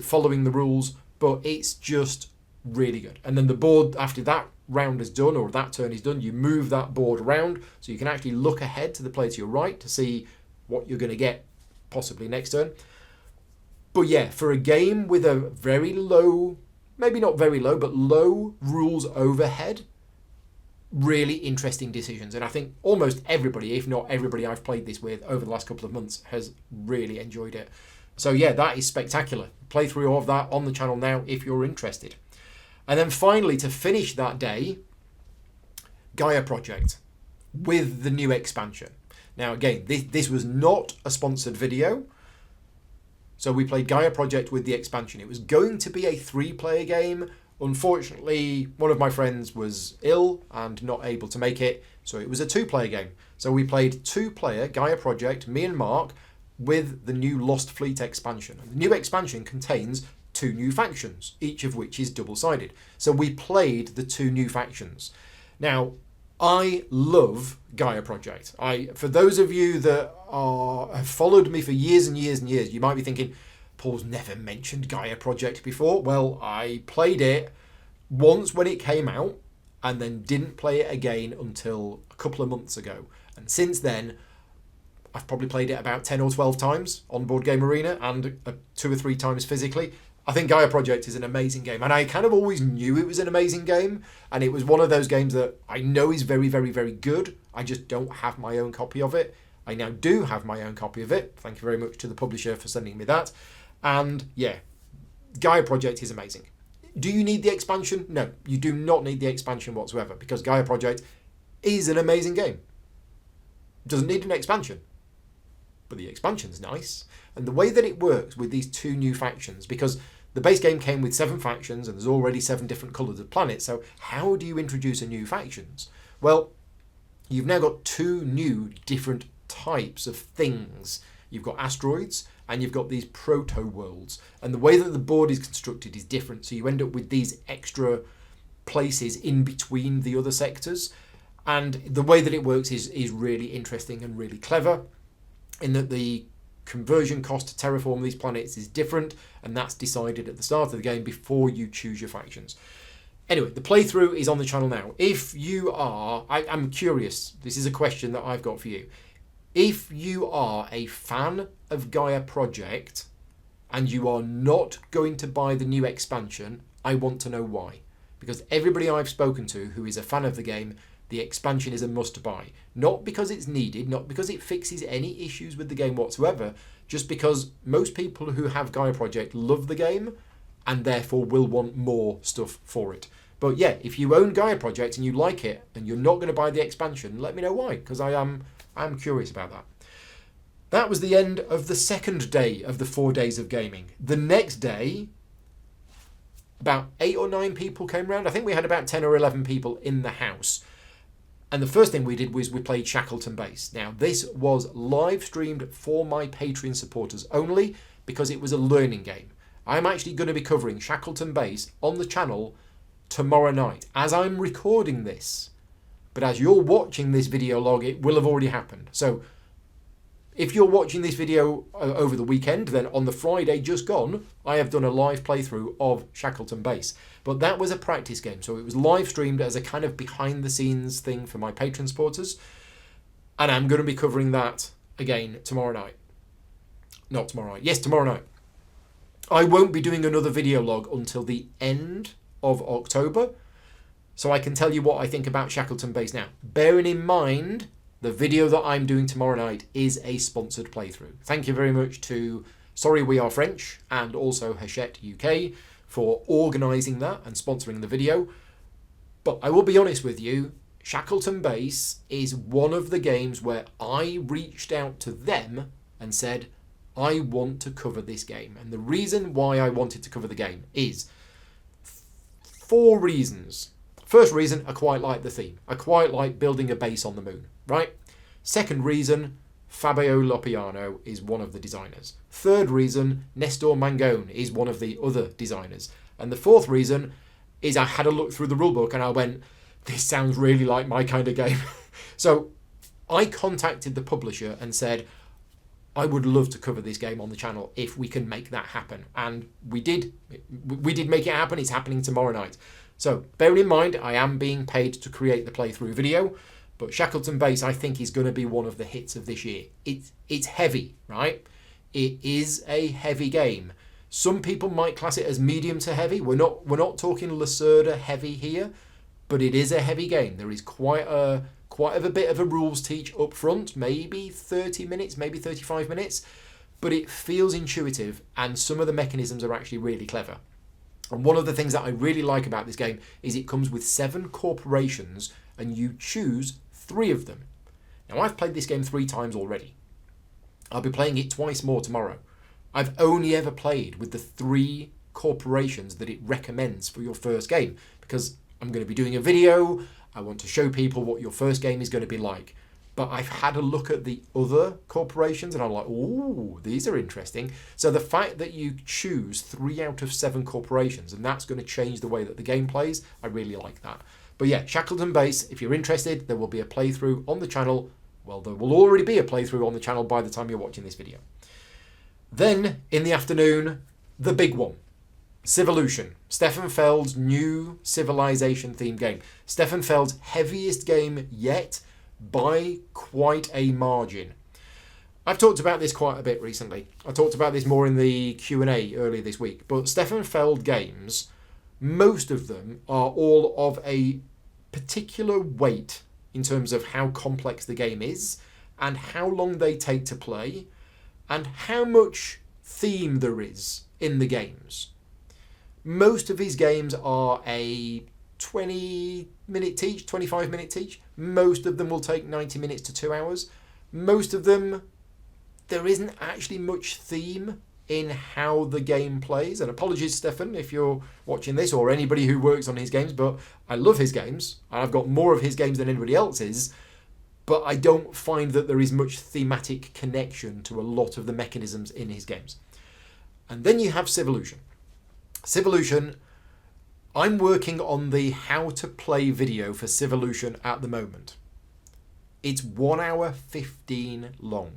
Speaker 1: following the rules, but it's just really good. And then the board, after that round is done, or that turn is done, you move that board around so you can actually look ahead to the player to your right to see what you're going to get possibly next turn. But yeah, for a game with a very low, maybe not very low, but low rules overhead, really interesting decisions. And I think almost everybody, if not everybody I've played this with over the last couple of months, has really enjoyed it. So yeah, that is spectacular. Playthrough of that on the channel now if you're interested. And then finally, to finish that day, Gaia Project with the new expansion. Now again, this was not a sponsored video. So we played Gaia Project with the expansion. It was going to be a 3-player game. Unfortunately, one of my friends was ill and not able to make it, so it was a 2-player game. So we played 2-player Gaia Project, me and Mark, with the new Lost Fleet expansion. And the new expansion contains 2 new factions, each of which is double-sided. So we played the 2 new factions. Now, I love Gaia Project. For those of you that have followed me for years and years and years, you might be thinking, Paul's never mentioned Gaia Project before. Well, I played it once when it came out and then didn't play it again until a couple of months ago. And since then, I've probably played it about 10 or 12 times on Board Game Arena and 2 or 3 times physically. I think Gaia Project is an amazing game, and I kind of always knew it was an amazing game, and it was one of those games that I know is very, very, very good. I just don't have my own copy of it. I now do have my own copy of it. Thank you very much to the publisher for sending me that. And yeah, Gaia Project is amazing. Do you need the expansion? No, you do not need the expansion whatsoever, because Gaia Project is an amazing game. Doesn't need an expansion. But the expansion's nice. And the way that it works with these 2 new factions, because the base game came with 7 factions and there's already 7 different colours of planets, so how do you introduce a new factions? Well, you've now got 2 new different types of things. You've got asteroids and you've got these proto-worlds. And the way that the board is constructed is different, so you end up with these extra places in between the other sectors. And the way that it works is really interesting and really clever, in that the conversion cost to terraform these planets is different, and that's decided at the start of the game before you choose your factions. Anyway, the playthrough is on the channel now. If you are, I'm curious, this is a question that I've got for you. If you are a fan of Gaia Project and you are not going to buy the new expansion, I want to know why. Because everybody I've spoken to who is a fan of the game, the expansion is a must-buy. Not because it's needed, not because it fixes any issues with the game whatsoever, just because most people who have Gaia Project love the game and therefore will want more stuff for it. But yeah, if you own Gaia Project and you like it and you're not going to buy the expansion, let me know why, because I'm curious about that. That was the end of the second day of the 4 days of gaming. The next day, about 8 or 9 people came round. I think we had about 10 or 11 people in the house. And the first thing we did was we played Shackleton Base. Now, this was live streamed for my Patreon supporters only because it was a learning game. I'm actually going to be covering Shackleton Base on the channel tomorrow night as I'm recording this. But as you're watching this video log, it will have already happened. So If you're watching this video over the weekend, then on the Friday just gone, I have done a live playthrough of Shackleton Base. But that was a practice game, so it was live streamed as a kind of behind the scenes thing for my Patreon supporters. And I'm going to be covering that again tomorrow night. Not tomorrow night. Yes, tomorrow night. I won't be doing another video log until the end of October, so I can tell you what I think about Shackleton Base now. Bearing in mind, the video that I'm doing tomorrow night is a sponsored playthrough. Thank you very much to Sorry We Are French and also S.E.T.I UK for organising that and sponsoring the video. But I will be honest with you, Shackleton Base is one of the games where I reached out to them and said, I want to cover this game. And the reason why I wanted to cover the game is 4 reasons. First reason, I quite like the theme. I quite like building a base on the moon, right? Second reason, Fabio Lopiano is one of the designers. Third reason, Nestor Mangone is one of the other designers. And the fourth reason is I had a look through the rulebook and I went, this sounds really like my kind of game. So I contacted the publisher and said, I would love to cover this game on the channel if we can make that happen. And we did. We did make it happen. It's happening tomorrow night. So bear in mind, I am being paid to create the playthrough video, but Shackleton Base, I think, is going to be one of the hits of this year. It's heavy, right? It is a heavy game. Some people might class it as medium to heavy. We're not talking Lacerda heavy here, but it is a heavy game. There is quite a bit of a rules teach up front, maybe 30 minutes, maybe 35 minutes, but it feels intuitive and some of the mechanisms are actually really clever. And one of the things that I really like about this game is it comes with 7 corporations and you choose 3 of them. Now, I've played this game 3 times already. I'll be playing it twice more tomorrow. I've only ever played with the 3 corporations that it recommends for your first game because I'm going to be doing a video. I want to show people what your first game is going to be like. But I've had a look at the other corporations and I'm like, ooh, these are interesting. So the fact that you choose 3 out of 7 corporations and that's going to change the way that the game plays, I really like that. But yeah, Shackleton Base, if you're interested, there will be a playthrough on the channel. Well, there will already be a playthrough on the channel by the time you're watching this video. Then, in the afternoon, the big one. Civolution, Stefan Feld's new civilization-themed game. Stefan Feld's heaviest game yet by quite a margin. I've talked about this quite a bit recently. I talked about this more in the Q&A earlier this week. But Stefan Feld games, most of them are all of a particular weight in terms of how complex the game is and how long they take to play and how much theme there is in the games. Most of his games are a 20-minute teach, 25-minute teach. Most of them will take 90 minutes to 2 hours. Most of them, there isn't actually much theme in how the game plays. And apologies, Stefan, if you're watching this or anybody who works on his games, but I love his games. I've got more of his games than anybody else's, but I don't find that there is much thematic connection to a lot of the mechanisms in his games. And then you have Civolution. Civolution, I'm working on the how to play video for Civolution at the moment. It's 1 hour 15 long,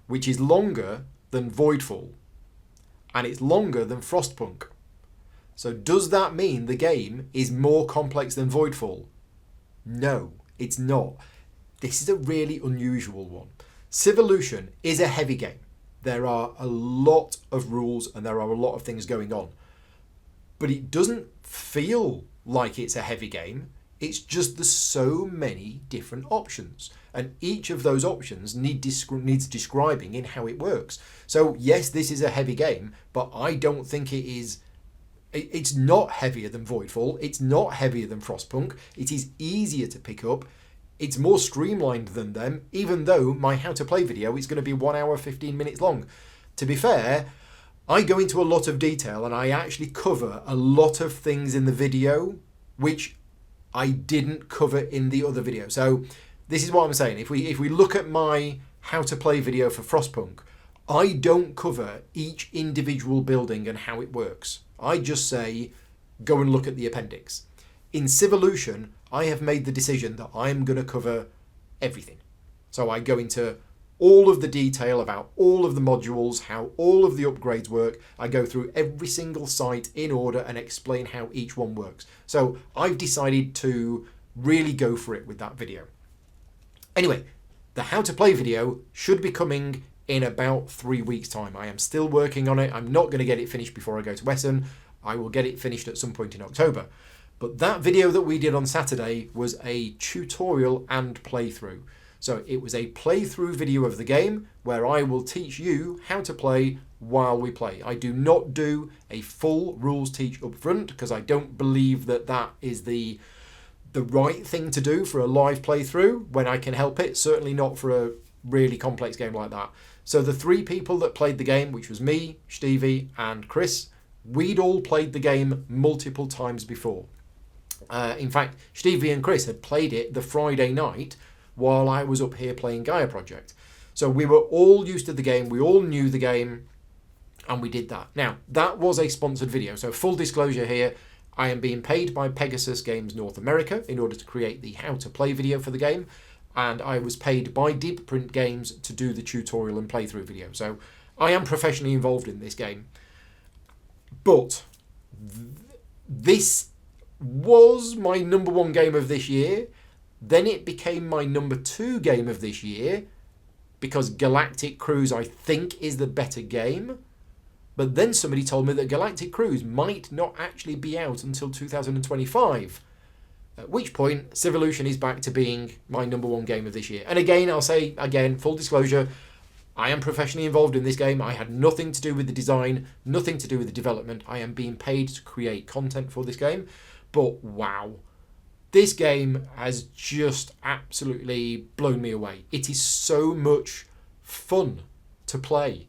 Speaker 1: which is longer than Voidfall, and it's longer than Frostpunk. So does that mean the game is more complex than Voidfall? No, it's not. This is a really unusual one. Civolution is a heavy game. There are a lot of rules and there are a lot of things going on. But it doesn't feel like it's a heavy game. It's just there's so many different options. And each of those options needs describing in how it works. So yes, this is a heavy game, but I don't think it is. It's not heavier than Voidfall. It's not heavier than Frostpunk. It is easier to pick up. It's more streamlined than them, even though my how to play video is going to be 1 hour 15 minutes long. To be fair, I go into a lot of detail and I actually cover a lot of things in the video which I didn't cover in the other video. So this is what I'm saying. If we look at my how to play video for Frostpunk, I don't cover each individual building and how it works. I just say, go and look at the appendix. In Civolution, I have made the decision that I'm going to cover everything. So I go into all of the detail about all of the modules, how all of the upgrades work. I go through every single site in order and explain how each one works. So I've decided to really go for it with that video. Anyway, the how to play video should be coming in about 3 weeks time. I am still working on it. I'm not going to get it finished before I go to Essen. I will get it finished at some point in October. But that video that we did on Saturday was a tutorial and playthrough. So it was a playthrough video of the game where I will teach you how to play while we play. I do not do a full rules teach up front because I don't believe that that is the right thing to do for a live playthrough when I can help it. Certainly not for a really complex game like that. So the 3 people that played the game, which was me, Stevie and Chris, we'd all played the game multiple times before. In fact, Stevie and Chris had played it the Friday night while I was up here playing Gaia Project. So we were all used to the game, we all knew the game, and we did that. Now, that was a sponsored video, so full disclosure here, I am being paid by Pegasus Games North America in order to create the how to play video for the game, and I was paid by Deep Print Games to do the tutorial and playthrough video. So I am professionally involved in this game. But this was my number 1 game of this year. Then it became my number 2 game of this year because Galactic Cruise, I think, is the better game. But then somebody told me that Galactic Cruise might not actually be out until 2025. At which point, Civolution is back to being my number 1 game of this year. And again, I'll say, again, full disclosure, I am professionally involved in this game. I had nothing to do with the design, nothing to do with the development. I am being paid to create content for this game. But wow, this game has just absolutely blown me away. It is so much fun to play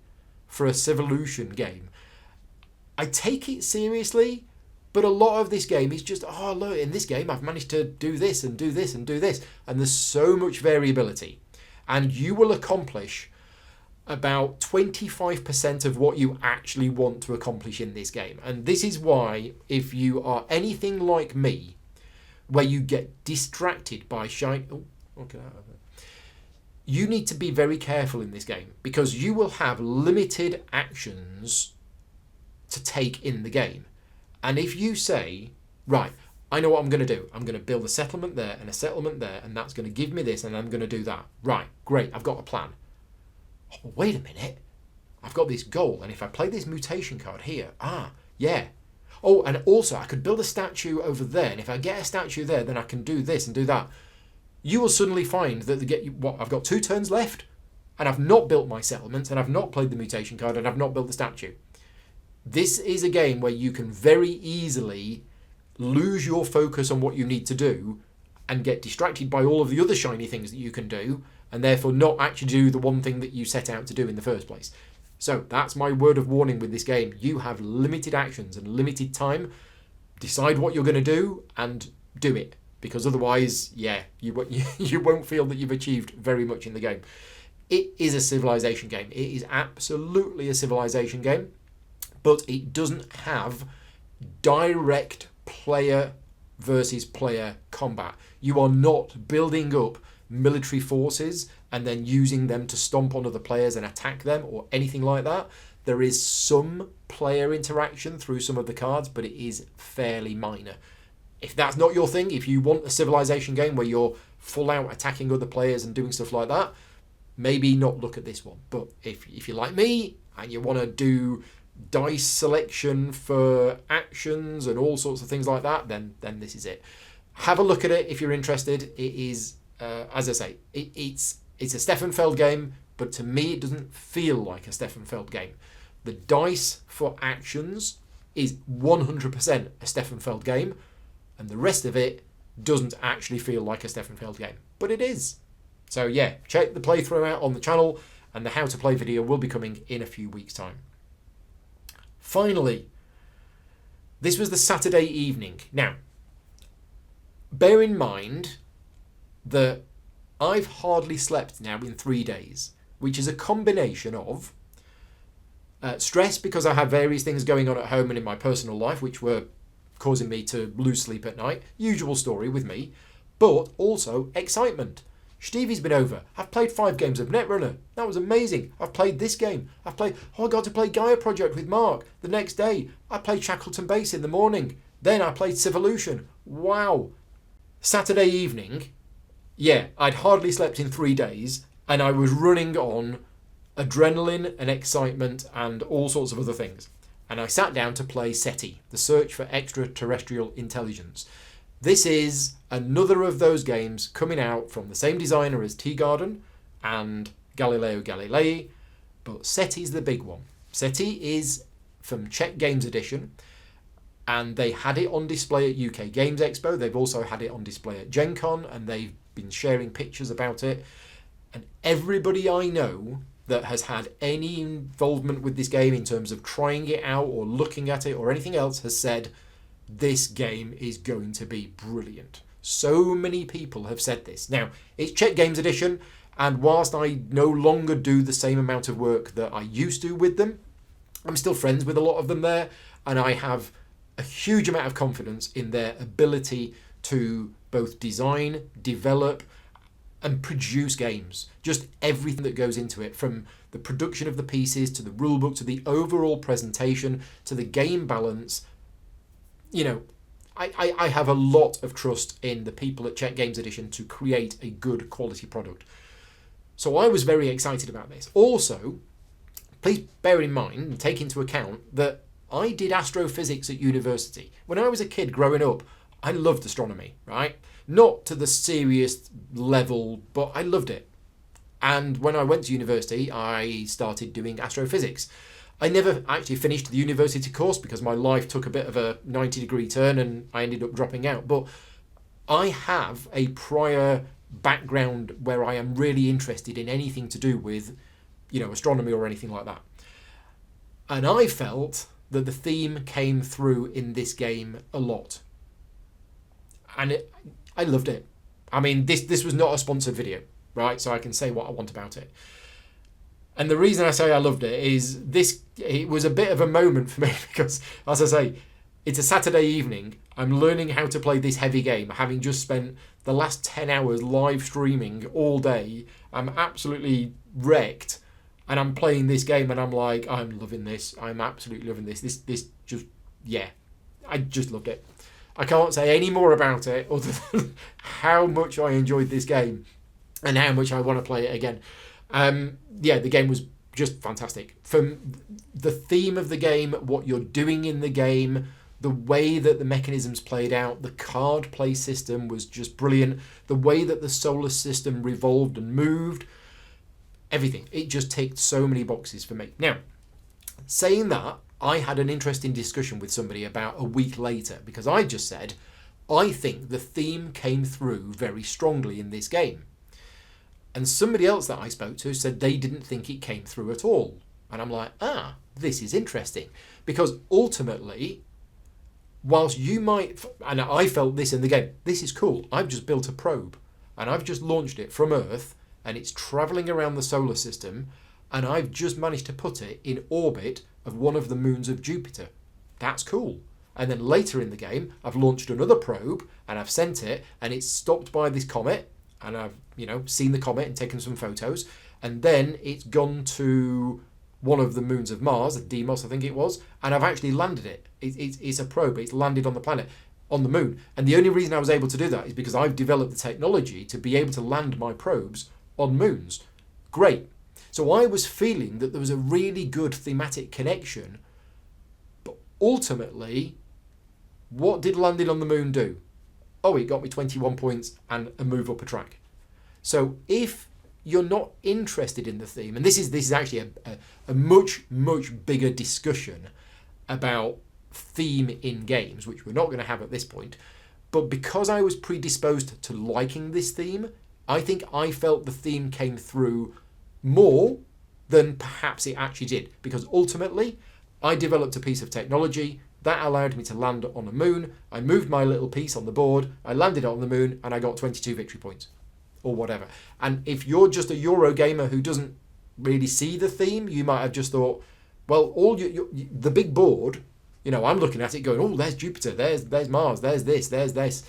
Speaker 1: for a Civolution game. I take it seriously, but a lot of this game is just, oh look, in this game I've managed to do this and do this and do this. And there's so much variability. And you will accomplish about 25% of what you actually want to accomplish in this game. And this is why, if you are anything like me, where you get distracted by you need to be very careful in this game because you will have limited actions to take in the game. And if you say, right, I know what I'm going to do. I'm going to build a settlement there and a settlement there, and that's going to give me this, and I'm going to do that. Right, great, I've got a plan. Oh, wait a minute. I've got this goal, and if I play this mutation card here, yeah. Oh, and also I could build a statue over there, and if I get a statue there, then I can do this and do that. You will suddenly find that I've got 2 turns left, and I've not built my settlement, and I've not played the mutation card, and I've not built the statue. This is a game where you can very easily lose your focus on what you need to do and get distracted by all of the other shiny things that you can do, and therefore not actually do the one thing that you set out to do in the first place. So that's my word of warning with this game. You have limited actions and limited time. Decide what you're going to do and do it, because otherwise, yeah, you won't feel that you've achieved very much in the game. It is a civilization game. It is absolutely a civilization game, but it doesn't have direct player versus player combat. You are not building up military forces and then using them to stomp on other players and attack them or anything like that. There is some player interaction through some of the cards, but it is fairly minor. If that's not your thing, if you want a civilization game where you're full out attacking other players and doing stuff like that, maybe not look at this one. But if you're like me and you want to do dice selection for actions and all sorts of things like that, then this is it. Have a look at it if you're interested. It is, as I say, it's a Steffenfeld game, but to me it doesn't feel like a Steffenfeld game. The dice for actions is 100% a Steffenfeld game, and the rest of it doesn't actually feel like a Steffenfeld game, but it is. So yeah, check the playthrough out on the channel, and the how to play video will be coming in a few weeks' time. Finally, this was the Saturday evening. Now, bear in mind that I've hardly slept now in 3 days, which is a combination of stress because I have various things going on at home and in my personal life, which were causing me to lose sleep at night. Usual story with me. But also excitement. Stevie's been over. I've played 5 games of Netrunner. That was amazing. I've played this game. I got to play Gaia Project with Mark the next day. I played Shackleton Base in the morning. Then I played Civolution. Wow. Saturday evening, yeah, I'd hardly slept in 3 days and I was running on adrenaline and excitement and all sorts of other things. And I sat down to play S.E.T.I, the Search for Extraterrestrial Intelligence. This is another of those games coming out from the same designer as Tea Garden and Galileo Galilei, but S.E.T.I is the big one. S.E.T.I is from Czech Games Edition, and they had it on display at UK Games Expo. They've also had it on display at Gen Con, and they've been sharing pictures about it. And everybody I know that has had any involvement with this game in terms of trying it out or looking at it or anything else has said, this game is going to be brilliant. So many people have said this. Now, it's Czech Games Edition, and whilst I no longer do the same amount of work that I used to with them, I'm still friends with a lot of them there, and I have a huge amount of confidence in their ability to both design, develop, and produce games. Just everything that goes into it, from the production of the pieces to the rulebook to the overall presentation to the game balance. You know, I have a lot of trust in the people at Czech Games Edition to create a good quality product. So I was very excited about this. Also, please bear in mind and take into account that I did astrophysics at university. When I was a kid growing up, I loved astronomy, right? Not to the serious level, but I loved it. And when I went to university, I started doing astrophysics. I never actually finished the university course because my life took a bit of a 90-degree turn and I ended up dropping out. But I have a prior background where I am really interested in anything to do with, astronomy or anything like that. And I felt that the theme came through in this game a lot. And I loved it. I mean, this was not a sponsored video, right? So I can say what I want about it. And the reason I say I loved it is it was a bit of a moment for me because, as I say, it's a Saturday evening. I'm learning how to play this heavy game, having just spent the last 10 hours live streaming all day. I'm absolutely wrecked. And I'm playing this game and I'm like, I'm loving this. I'm absolutely loving this. This just, yeah, I just loved it. I can't say any more about it other than how much I enjoyed this game and how much I want to play it again. The game was just fantastic. From the theme of the game, what you're doing in the game, the way that the mechanisms played out, the card play system was just brilliant. The way that the solar system revolved and moved, everything. It just ticked so many boxes for me. Now, saying that, I had an interesting discussion with somebody about a week later because I just said, I think the theme came through very strongly in this game. And somebody else that I spoke to said they didn't think it came through at all. And I'm like, this is interesting. Because ultimately, whilst you might, and I felt this in the game, this is cool. I've just built a probe and I've just launched it from Earth and it's travelling around the solar system and I've just managed to put it in orbit of one of the moons of Jupiter. That's cool. And then later in the game, I've launched another probe and I've sent it and it's stopped by this comet and I've, seen the comet and taken some photos. And then it's gone to one of the moons of Mars, Deimos I think it was, and I've actually landed it. It's a probe. It's landed on the planet, on the moon. And the only reason I was able to do that is because I've developed the technology to be able to land my probes on moons. Great. So I was feeling that there was a really good thematic connection. But ultimately, what did landing on the moon do? Oh, it got me 21 points and a move up a track. So if you're not interested in the theme, and this is actually a much, much bigger discussion about theme in games, which we're not going to have at this point, but because I was predisposed to liking this theme, I think I felt the theme came through more than perhaps it actually did, because ultimately I developed a piece of technology that allowed me to land on a moon. I moved my little piece on the board, I landed on the moon, and I got 22 victory points. Or whatever. And if you're just a Euro gamer who doesn't really see the theme, you might have just thought, well, the big board, I'm looking at it going, oh, there's Jupiter, there's Mars, there's this.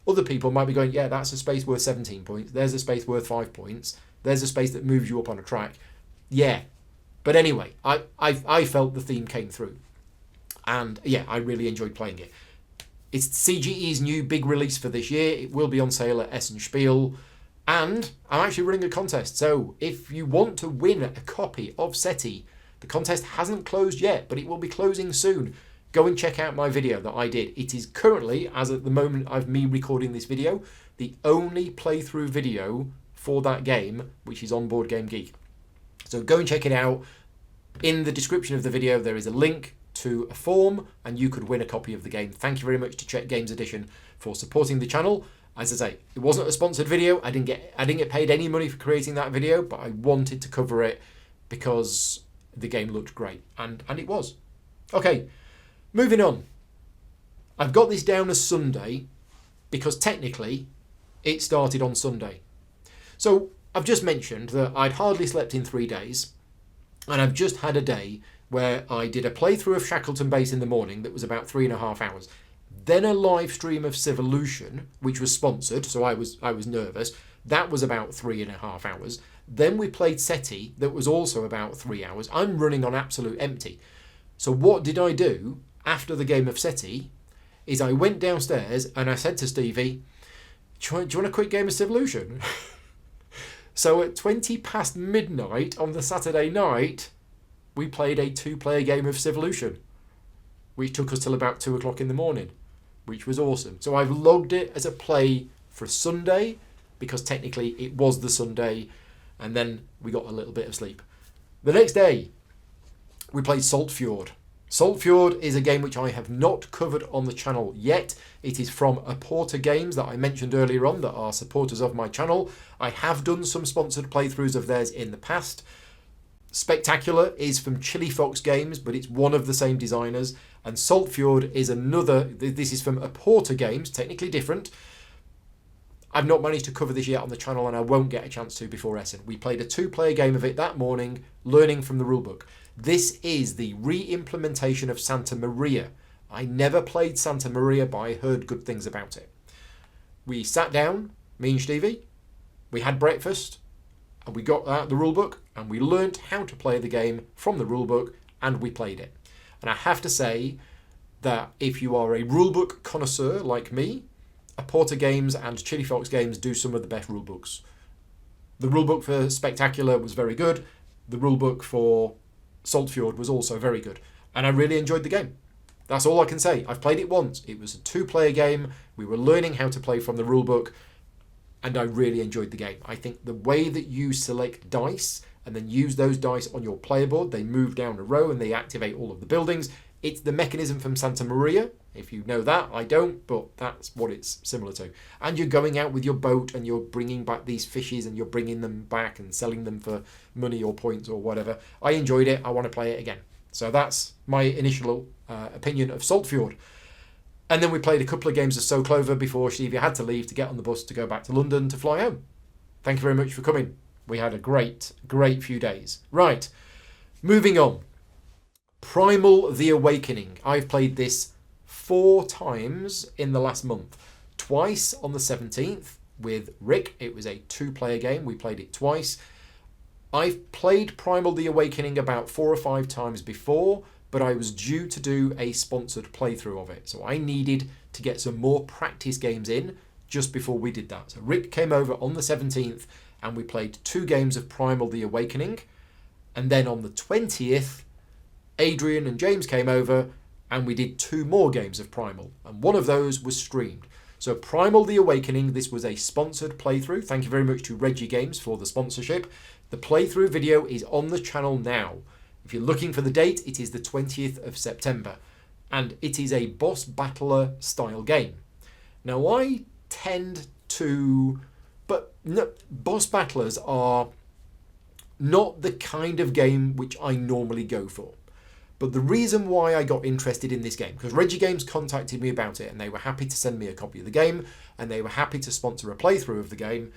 Speaker 1: Other people might be going, yeah, that's a space worth 17 points. There's a space worth 5 points. There's a space that moves you up on a track. Yeah. But anyway, I felt the theme came through. And yeah, I really enjoyed playing it. It's CGE's new big release for this year. It will be on sale at Essen Spiel. And I'm actually running a contest. So if you want to win a copy of S.E.T.I, the contest hasn't closed yet, but it will be closing soon. Go and check out my video that I did. It is currently, as at the moment of me recording this video, the only playthrough video for that game, which is on Board Game Geek. So go and check it out. In the description of the video, there is a link to a form, and you could win a copy of the game. Thank you very much to Czech Games Edition for supporting the channel. As I say, it wasn't a sponsored video. I didn't get paid any money for creating that video, but I wanted to cover it because the game looked great, and it was. Okay. Moving on, I've got this down as Sunday because technically it started on Sunday. So I've just mentioned that I'd hardly slept in 3 days, and I've just had a day where I did a playthrough of Shackleton Base in the morning that was about 3.5 hours. Then a live stream of Civolution, which was sponsored, so I was nervous. That was about 3.5 hours. Then we played S.E.T.I, that was also about 3 hours. I'm running on absolute empty. So what did I do? After the game of S.E.T.I, is I went downstairs and I said to Stevie, do you want a quick game of Civolution? So at 20 past midnight on the Saturday night, we played a 2-player game of Civolution, which took us till about 2 o'clock in the morning, which was awesome. So I've logged it as a play for Sunday, because technically it was the Sunday, and then we got a little bit of sleep. The next day, we played Saltfjord. Saltfjord is a game which I have not covered on the channel yet. It is from Aporta Games that I mentioned earlier on that are supporters of my channel. I have done some sponsored playthroughs of theirs in the past. Spectacular is from Chili Fox Games, but it's one of the same designers. And Saltfjord is another, this is from Aporta Games, technically different. I've not managed to cover this yet on the channel, and I won't get a chance to before Essen. We played a 2-player game of it that morning, learning from the rulebook. This is the re-implementation of Santa Maria. I never played Santa Maria, but I heard good things about it. We sat down, me and Stevie, we had breakfast, and we got out the rulebook, and we learnt how to play the game from the rulebook, and we played it. And I have to say that if you are a rulebook connoisseur like me, Aporta Games and Chili Fox Games do some of the best rulebooks. The rulebook for Spectacular was very good. The rulebook for Saltfjord was also very good, and I really enjoyed the game. That's all I can say. I've played it once. It was a 2-player game. We were learning how to play from the rulebook, and I really enjoyed the game. I think the way that you select dice and then use those dice on your player board, they move down a row and they activate all of the buildings. It's the mechanism from Santa Maria. If you know that, I don't, but that's what it's similar to. And you're going out with your boat and you're bringing back these fishes and you're bringing them back and selling them for money or points or whatever. I enjoyed it. I want to play it again. So that's my initial opinion of Saltfjord. And then we played a couple of games of Clover before Stevie had to leave to get on the bus to go back to London to fly home. Thank you very much for coming. We had a great few days. Right, moving on. Primal the Awakening. I've played this 4 times in the last month. Twice on the 17th with Rick. It was a 2-player game. We played it twice. I've played Primal the Awakening about 4 or 5 times before, but I was due to do a sponsored playthrough of it. So I needed to get some more practice games in just before we did that. So Rick came over on the 17th and we played 2 games of Primal the Awakening. And then on the 20th, Adrian and James came over and we did 2 more games of Primal. And one of those was streamed. So Primal the Awakening, this was a sponsored playthrough. Thank you very much to Reggie Games for the sponsorship. The playthrough video is on the channel now. If you're looking for the date, it is the 20th of September. And it is a boss battler style game. Now I tend to... But no, boss battlers are not the kind of game which I normally go for. But the reason why I got interested in this game, because Reggie Games contacted me about it and they were happy to send me a copy of the game and they were happy to sponsor a playthrough of the game.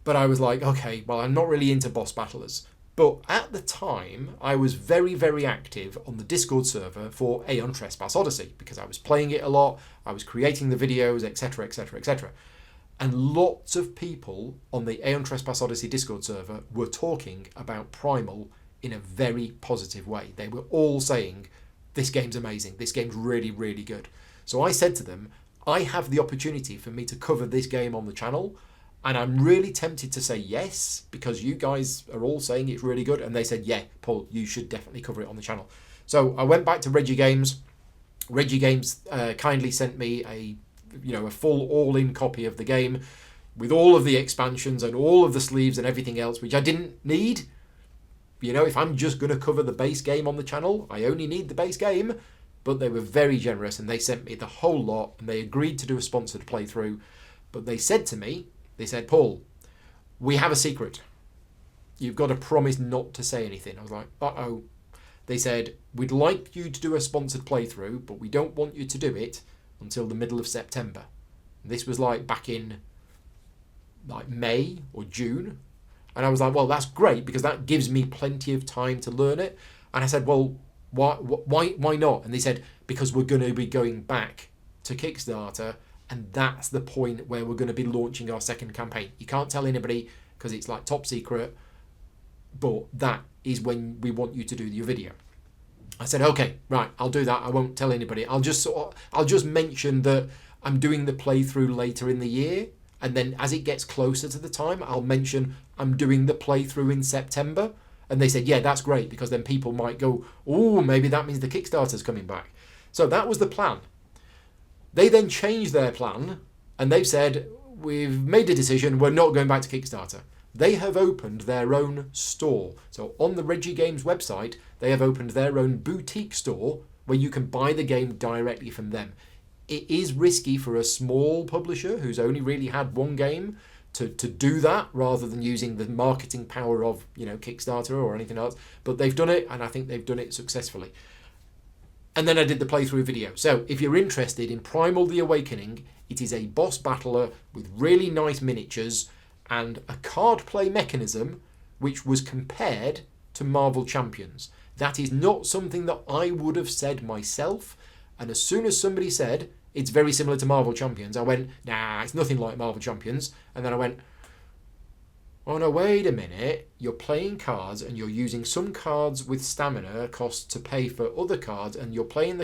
Speaker 1: But I was like, okay, well, I'm not really into boss battlers. But at the time, I was very, very active on the Discord server for Aeon Trespass Odyssey because I was playing it a lot, I was creating the videos, etc, etc, etc. And lots of people on the Aeon Trespass Odyssey Discord server were talking about Primal in a very positive way. They were all saying, this game's amazing, this game's really, really good. So I said to them, I have the opportunity for me to cover this game on the channel, and I'm really tempted to say yes, because you guys are all saying it's really good. And they said, yeah, Paul, you should definitely cover it on the channel. So I went back to Reggie Games. Reggie Games kindly sent me a full all-in copy of the game with all of the expansions and all of the sleeves and everything else, which I didn't need. If I'm just going to cover the base game on the channel, I only need the base game. But they were very generous and they sent me the whole lot, and they agreed to do a sponsored playthrough. But they said to me, they said, Paul, we have a secret. You've got to promise not to say anything. I was like, uh-oh. They said, we'd like you to do a sponsored playthrough, but we don't want you to do it until the middle of September. This was like back in May or June. And I was like, well, that's great because that gives me plenty of time to learn it. And I said, well, why not? And they said, because we're going to be going back to Kickstarter, and that's the point where we're going to be launching our second campaign. You can't tell anybody because it's like top secret, but that is when we want you to do your video. I said, okay, right, I'll do that. I won't tell anybody. I'll just mention that I'm doing the playthrough later in the year, and then as it gets closer to the time, I'll mention I'm doing the playthrough in September. And they said, yeah, that's great, because then people might go, oh, maybe that means the Kickstarter's coming back. So that was the plan. They then changed their plan, and they've said, we've made a decision, we're not going back to Kickstarter. They have opened their own store. So on the Reggie Games website, they have opened their own boutique store where you can buy the game directly from them. It is risky for a small publisher who's only really had one game to do that, rather than using the marketing power of Kickstarter or anything else. But they've done it, and I think they've done it successfully. And then I did the playthrough video. So if you're interested in Primal the Awakening, it is a boss battler with really nice miniatures and a card play mechanism which was compared to Marvel Champions. That is not something that I would have said myself. And as soon as somebody said it's very similar to Marvel Champions, I went, nah, it's nothing like Marvel Champions. And then I went, oh no, wait a minute, you're playing cards and you're using some cards with stamina costs to pay for other cards, and you're playing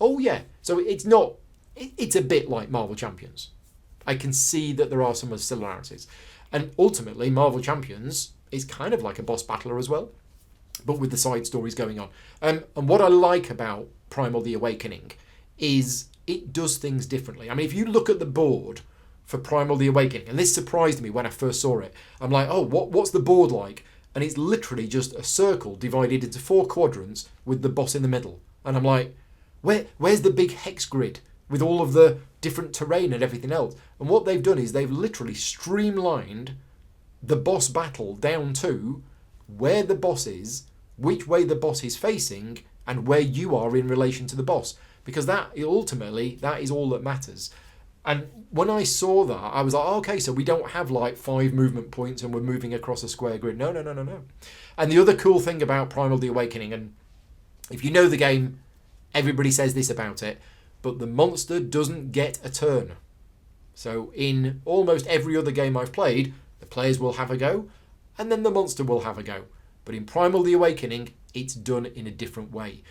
Speaker 1: oh yeah, so it's a bit like Marvel Champions. I can see that there are some similarities. And ultimately, Marvel Champions is kind of like a boss battler as well, but with the side stories going on. And what I like about Primal the Awakening is it does things differently. I mean, if you look at the board for Primal the Awakening, and this surprised me when I first saw it. I'm like, oh, what's the board like? And it's literally just a circle divided into 4 quadrants with the boss in the middle. And I'm like, where's the big hex grid with all of the different terrain and everything else? And what they've done is they've literally streamlined the boss battle down to where the boss is, which way the boss is facing, and where you are in relation to the boss. Because that is all that matters. And when I saw that, I was like, oh, okay, so we don't have like 5 movement points and we're moving across a square grid. No. And the other cool thing about Primal the Awakening, and if you know the game, everybody says this about it, but the monster doesn't get a turn. So in almost every other game I've played, the players will have a go, and then the monster will have a go. But in Primal the Awakening, it's done in a different way.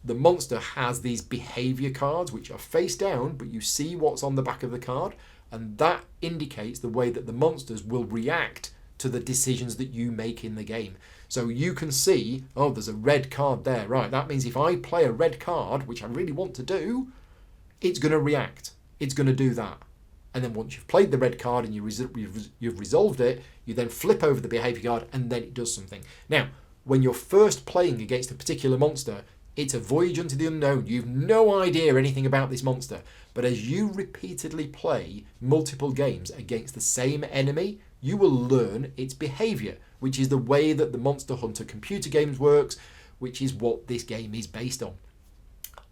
Speaker 1: The monster has these behavior cards which are face down, but you see what's on the back of the card, and that indicates the way that the monsters will react to the decisions that you make in the game. So you can see, oh, there's a red card there, right? That means if I play a red card, which I really want to do, it's going to react. It's going to do that. And then once you've played the red card and you've resolved it, you then flip over the behavior card and then it does something. Now, when you're first playing against a particular monster, it's a voyage into the unknown. You've no idea anything about this monster. But as you repeatedly play multiple games against the same enemy, you will learn its behavior, which is the way that the Monster Hunter computer games works, which is what this game is based on.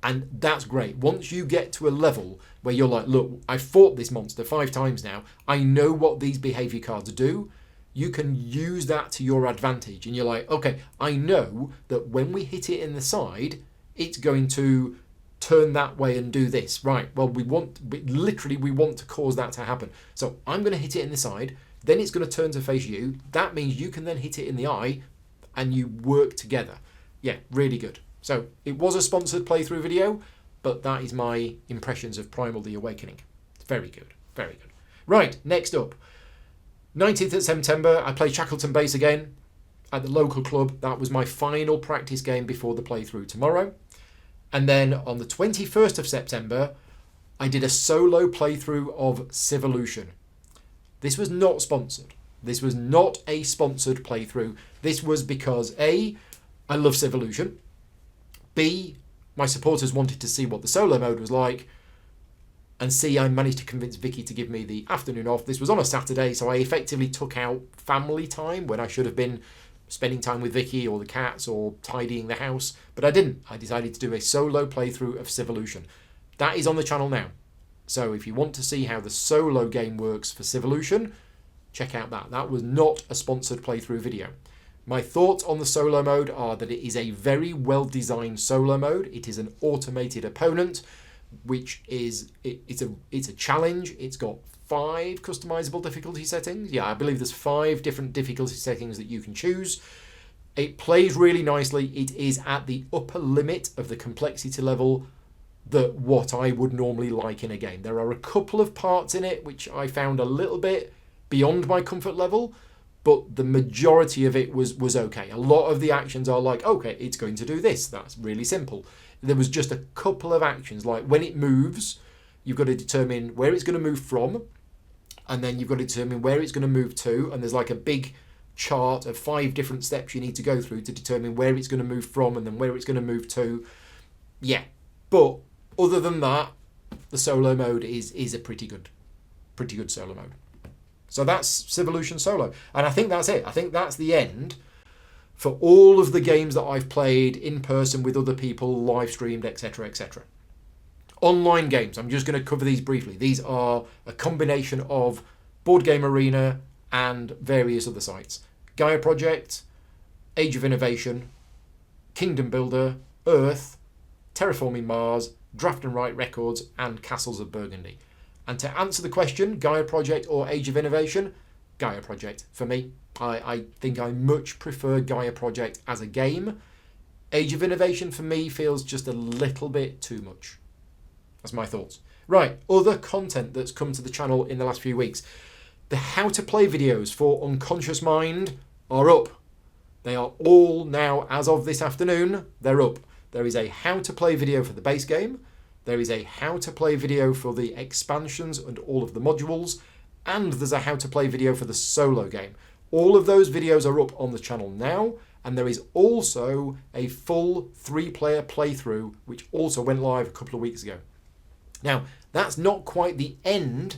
Speaker 1: And that's great. Once you get to a level where you're like, look, I've fought this monster 5 times now. I know what these behavior cards do. you can use that to your advantage. And you're like, okay, I know that when we hit it in the side, it's going to turn that way and do this. Right, well, we want to cause that to happen. So I'm going to hit it in the side, then it's going to turn to face you. That means you can then hit it in the eye and you work together. Yeah, really good. So it was a sponsored playthrough video, but that is my impressions of Primal the Awakening. Very good, very good. Right, next up. 19th of September, I played Shackleton Base again at the local club. That was my final practice game before the playthrough tomorrow. And then on the 21st of September, I did a solo playthrough of Civolution. This was not sponsored. This was not a sponsored playthrough. This was because A, I love Civolution. B, my supporters wanted to see what the solo mode was like. And C, I managed to convince Vicky to give me the afternoon off. This was on a Saturday, so I effectively took out family time when I should have been spending time with Vicky or the cats or tidying the house. But I didn't. I decided to do a solo playthrough of Civolution. That is on the channel now. So if you want to see how the solo game works for Civolution, check out that. That was not a sponsored playthrough video. My thoughts on the solo mode are that it is a very well-designed solo mode. It is an automated opponent, which is it's a challenge. It's got 5 customizable difficulty settings. Yeah, I believe there's 5 different difficulty settings that you can choose. It plays really nicely. It is at the upper limit of the complexity level that what I would normally like in a game. There are a couple of parts in it which I found a little bit beyond my comfort level, but the majority of it was okay. A lot of the actions are like, okay, it's going to do this. That's really simple. There was just a couple of actions, like when it moves, you've got to determine where it's going to move from, and then you've got to determine where it's going to move to, and there's like a big chart of 5 different steps you need to go through to determine where it's going to move from and then where it's going to move to. Yeah, but other than that, the solo mode is a pretty good solo mode. So that's Civolution Solo. And I think that's it. I think that's the end for all of the games that I've played in person with other people, live streamed, etc., etc. Online games, I'm just going to cover these briefly. These are a combination of Board Game Arena and various other sites. Gaia Project, Age of Innovation, Kingdom Builder, Earth, Terraforming Mars, Draft and Write Records, and Castles of Burgundy. And to answer the question, Gaia Project or Age of Innovation, Gaia Project for me. I think I much prefer Gaia Project as a game. Age of Innovation for me feels just a little bit too much. That's my thoughts. Right, other content that's come to the channel in the last few weeks. The how to play videos for Unconscious Mind are up. They are all now, as of this afternoon, they're up. There is a how to play video for the base game. There is a how to play video for the expansions and all of the modules. And there's a how to play video for the solo game. All of those videos are up on the channel now. And there is also a full 3-player playthrough, which also went live a couple of weeks ago. Now, that's not quite the end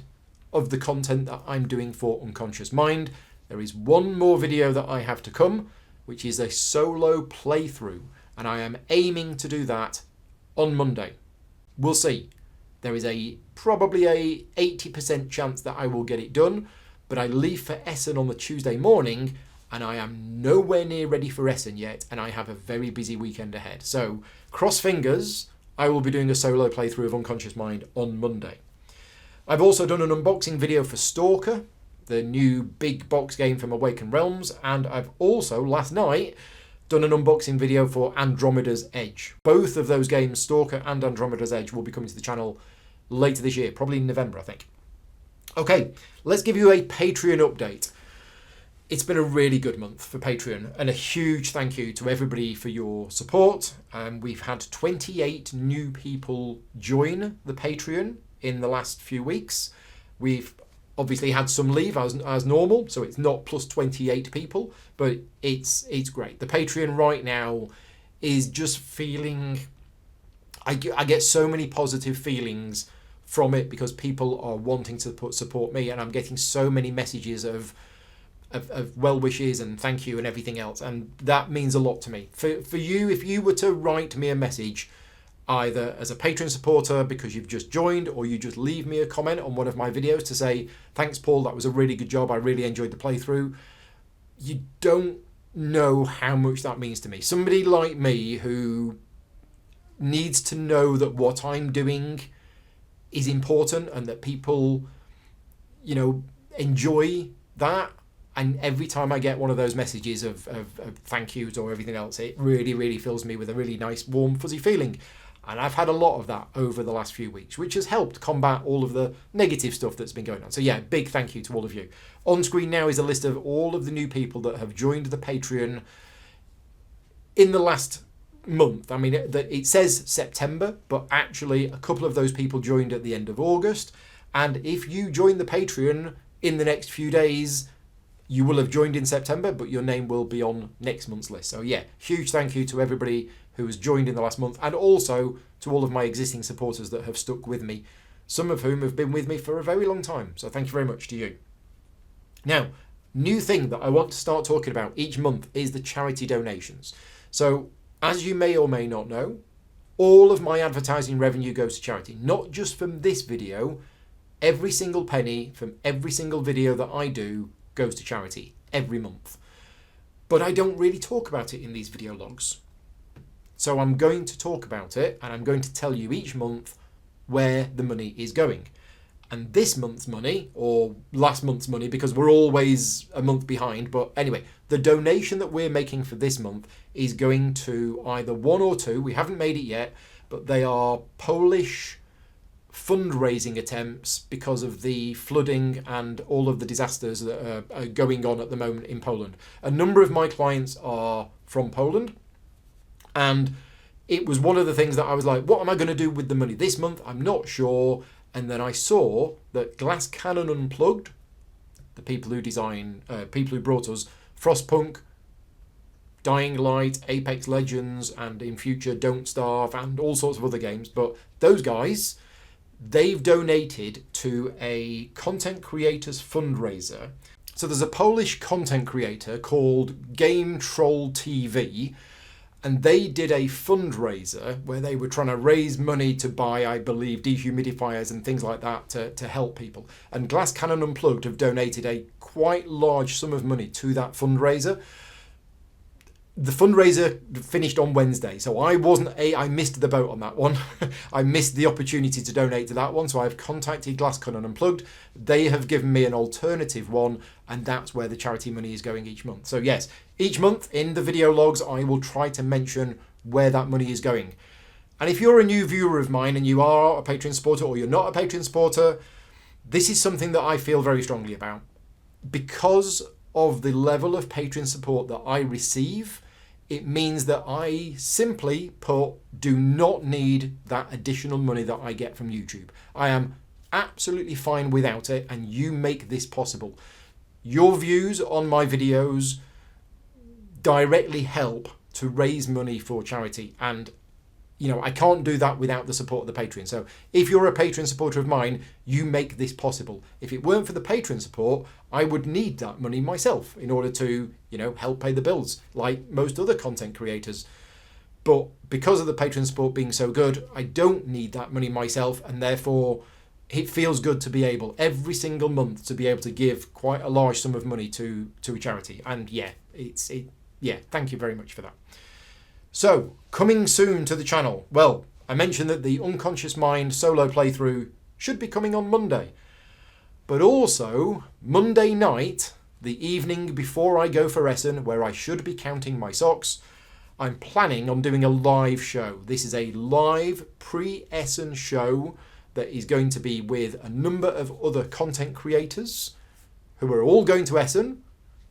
Speaker 1: of the content that I'm doing for Unconscious Mind. There is one more video that I have to come, which is a solo playthrough. And I am aiming to do that on Monday. We'll see. There is probably a 80% chance that I will get it done, but I leave for Essen on the Tuesday morning, and I am nowhere near ready for Essen yet, and I have a very busy weekend ahead. So, cross fingers, I will be doing a solo playthrough of Unconscious Mind on Monday. I've also done an unboxing video for Stalker, the new big box game from Awakened Realms, and I've also, last night, done an unboxing video for Andromeda's Edge. Both of those games, Stalker and Andromeda's Edge, will be coming to the channel later this year, probably in November, I think. Okay, let's give you a Patreon update. It's been a really good month for Patreon, and a huge thank you to everybody for your support. We've had 28 new people join the Patreon in the last few weeks. We've obviously had some leave as normal, so it's not plus 28 people, but it's great. The Patreon right now is just feeling... I get so many positive feelings from it because people are wanting to support me, and I'm getting so many messages of well wishes and thank you and everything else, and that means a lot to me. For you, if you were to write me a message, either as a Patreon supporter because you've just joined, or you just leave me a comment on one of my videos to say, thanks Paul, that was a really good job, I really enjoyed the playthrough, you don't know how much that means to me. Somebody like me who needs to know that what I'm doing is important and that people, enjoy that. And every time I get one of those messages of thank yous or everything else, it really, really fills me with a really nice, warm, fuzzy feeling. And I've had a lot of that over the last few weeks, which has helped combat all of the negative stuff that's been going on. So yeah, big thank you to all of you. On screen now is a list of all of the new people that have joined the Patreon in the last month. I mean, it says September, but actually a couple of those people joined at the end of August. And if you join the Patreon in the next few days, you will have joined in September, but your name will be on next month's list. So yeah, huge thank you to everybody who has joined in the last month, and also to all of my existing supporters that have stuck with me, some of whom have been with me for a very long time. So thank you very much to you. Now, new thing that I want to start talking about each month is the charity donations. So as you may or may not know, all of my advertising revenue goes to charity, not just from this video. Every single penny from every single video that I do goes to charity every month. But I don't really talk about it in these video logs. So I'm going to talk about it, and I'm going to tell you each month where the money is going. And this month's money, or last month's money, because we're always a month behind, but anyway, the donation that we're making for this month is going to either one or two, we haven't made it yet, but they are Polish fundraising attempts because of the flooding and all of the disasters that are going on at the moment in Poland. A number of my clients are from Poland, and it was one of the things that I was like, what am I going to do with the money this month? I'm not sure. And then I saw that Glass Cannon Unplugged, the people who brought us Frostpunk, Dying Light, Apex Legends, and in future Don't Starve, and all sorts of other games, but those guys, they've donated to a content creators fundraiser. So there's a Polish content creator called Game Troll TV, and they did a fundraiser where they were trying to raise money to buy, I believe, dehumidifiers and things like that to help people. And Glass Cannon Unplugged have donated a quite large sum of money to that fundraiser. The fundraiser finished on Wednesday, so I missed the boat on that one. I missed the opportunity to donate to that one, so I've contacted Glass Cannon Unplugged. They have given me an alternative one, and that's where the charity money is going each month. So yes, each month in the video logs, I will try to mention where that money is going. And if you're a new viewer of mine and you are a Patreon supporter or you're not a Patreon supporter, this is something that I feel very strongly about. Because of the level of Patreon support that I receive, it means that I simply put do not need that additional money that I get from YouTube. I am absolutely fine without it, and you make this possible. Your views on my videos directly help to raise money for charity, and I can't do that without the support of the Patreon. So if you're a Patreon supporter of mine, you make this possible. If it weren't for the Patreon support, I would need that money myself in order to, help pay the bills, like most other content creators. But because of the Patreon support being so good, I don't need that money myself, and therefore it feels good to be able, every single month, to be able to give quite a large sum of money to a charity. And thank you very much for that. So, coming soon to the channel. Well, I mentioned that the Unconscious Mind solo playthrough should be coming on Monday. But also, Monday night, the evening before I go for Essen, where I should be counting my socks, I'm planning on doing a live show. This is a live pre-Essen show that is going to be with a number of other content creators who are all going to Essen,